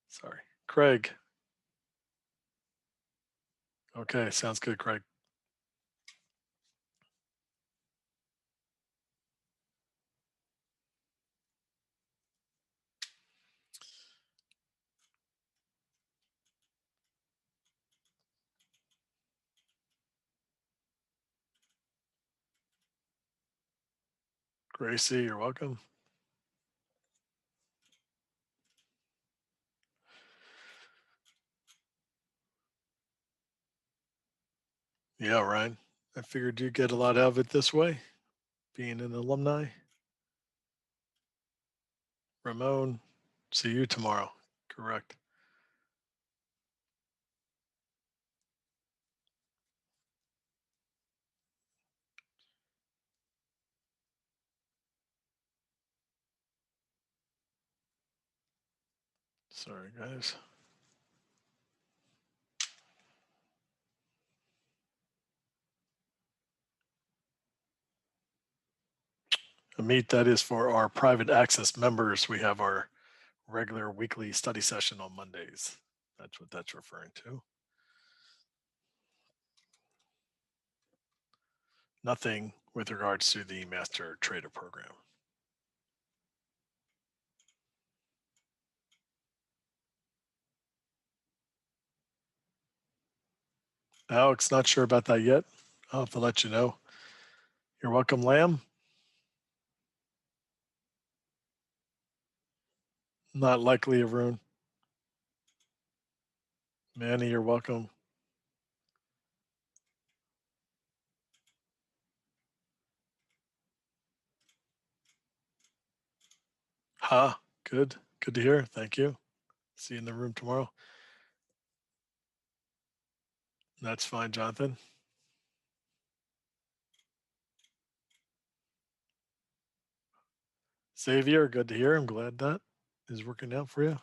Sorry. Craig. Okay, sounds good, Craig. Gracie, you're welcome. Yeah, Ryan. I figured you'd get a lot out of it this way, being an alumni. Ramon, see you tomorrow. Correct. Sorry, guys. A meet that is for our private access members. We have our regular weekly study session on Mondays. That's what that's referring to. Nothing with regards to the Master Trader program. Alex, not sure about that yet. I'll have to let you know. You're welcome, Lamb. Not likely, Arun. Manny, you're welcome. Ha, good. Good to hear. Thank you. See you in the room tomorrow. That's fine, Jonathan. Xavier, good to hear. I'm glad that is working out for you.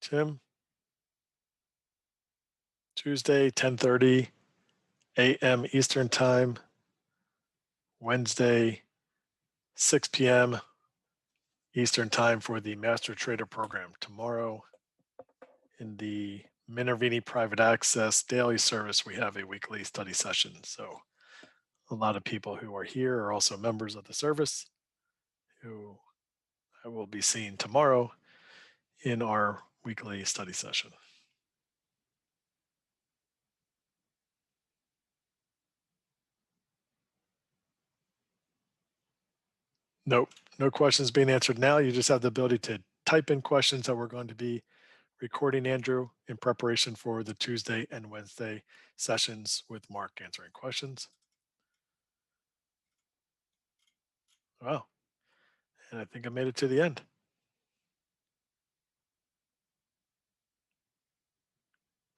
Tim, Tuesday, 10:30 a.m. Eastern Time. Wednesday, 6 p.m. Eastern Time for the Master Trader program. Tomorrow, in the Minervini Private Access Daily Service, we have a weekly study session. So a lot of people who are here are also members of the service who I will be seeing tomorrow in our weekly study session. Nope, no questions being answered now. You just have the ability to type in questions that we're going to be recording, Andrew, in preparation for the Tuesday and Wednesday sessions with Mark answering questions. Wow. And I think I made it to the end.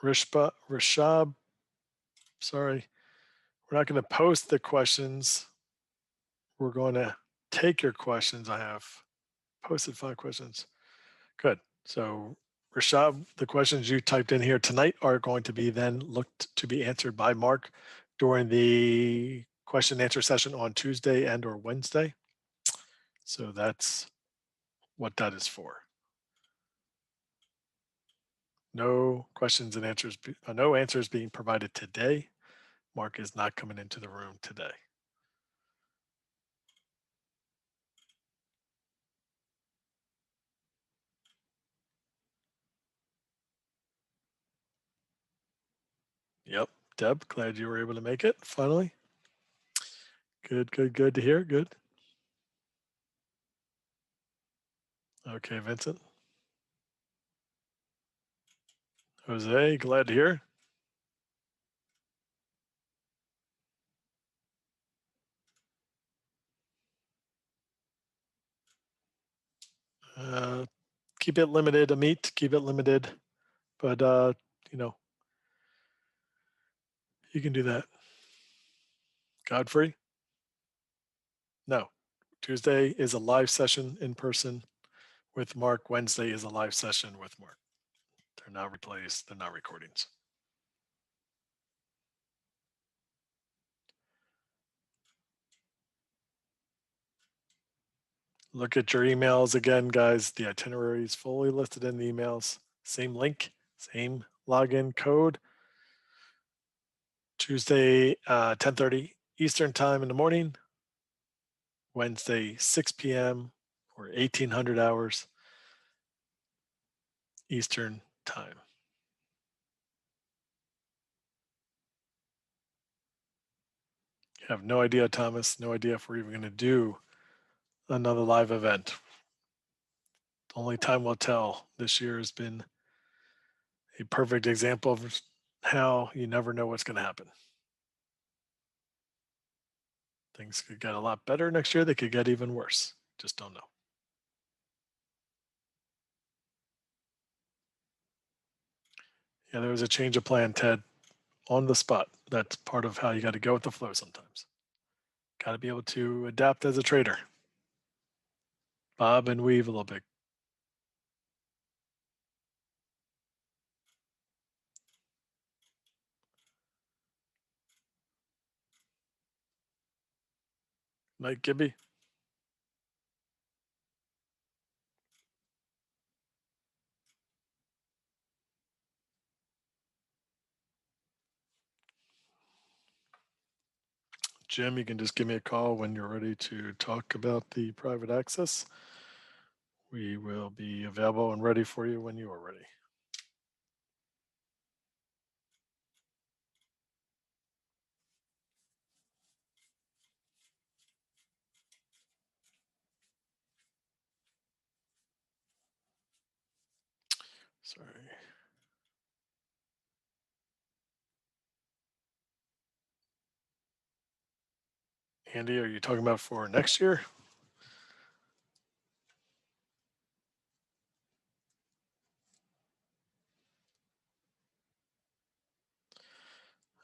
Rishab, sorry, we're not going to post the questions. We're going to take your questions. I have posted 5 questions. Good. So Rashab, the questions you typed in here tonight are going to be then looked to be answered by Mark during the question and answer session on Tuesday and or Wednesday. So that's what that is for. No questions and answers, no answers being provided today. Mark is not coming into the room today. Yep. Deb, glad you were able to make it finally. Good, good, good to hear. Good. Okay, Vincent. Jose, glad to hear. Keep it limited, Amit, keep it limited. But, you know, you can do that. Godfrey? No. Tuesday is a live session in person with Mark. Wednesday is a live session with Mark. They're not replays, they're not recordings. Look at your emails again, guys. The itinerary is fully listed in the emails. Same link, same login code. Tuesday, 10:30 Eastern time in the morning. Wednesday, 6 p.m. or 1800 hours Eastern time. I have no idea, Thomas. No idea if we're even going to do another live event. Only time will tell. This year has been a perfect example of how you never know what's going to happen. Things could get a lot better next year. They could get even worse. Just don't know. Yeah, there was a change of plan, Ted, on the spot. That's part of how you got to go with the flow sometimes. Got to be able to adapt as a trader. Bob and weave a little bit. Night, Gibby. Jim, you can just give me a call when you're ready to talk about the private access. We will be available and ready for you when you are ready. Sorry. Andy, are you talking about for next year?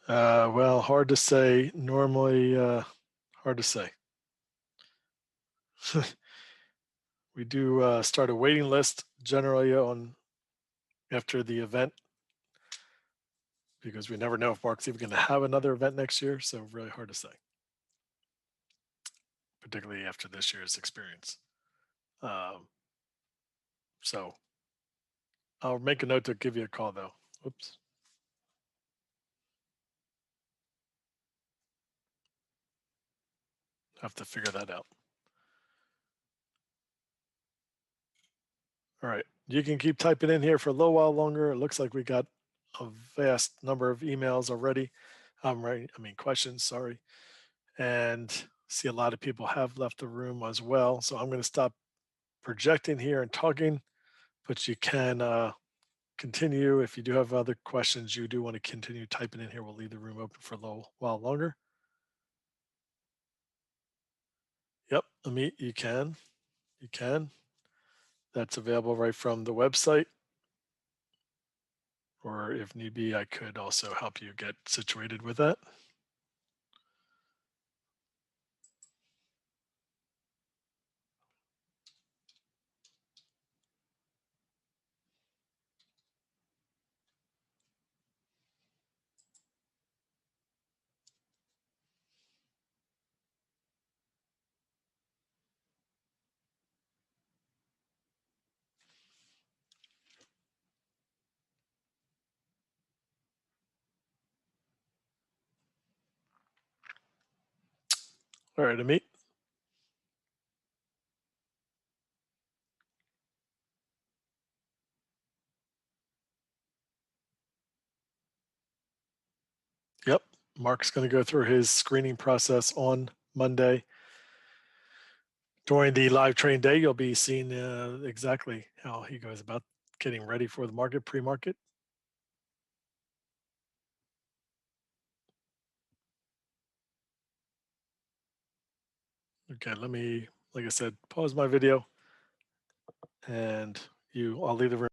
Well, hard to say. Normally, hard to say. We do start a waiting list generally on after the event because we never know if Mark's even going to have another event next year. So really hard to say, particularly after this year's experience. So I'll make a note to give you a call though. Oops. Have to figure that out. All right, you can keep typing in here for a little while longer. It looks like we got a vast number of emails already. Questions, sorry. And see a lot of people have left the room as well. So I'm going to stop projecting here and talking, but you can continue. If you do have other questions, you do want to continue typing in here. We'll leave the room open for a little while longer. Yep, Amit, you can. You can. That's available right from the website. Or if need be, I could also help you get situated with that. All right, Amit. Yep, Mark's going to go through his screening process on Monday. During the live train day, you'll be seeing exactly how he goes about getting ready for the market, pre-market. Okay, let me, like I said, pause my video and I'll leave the room.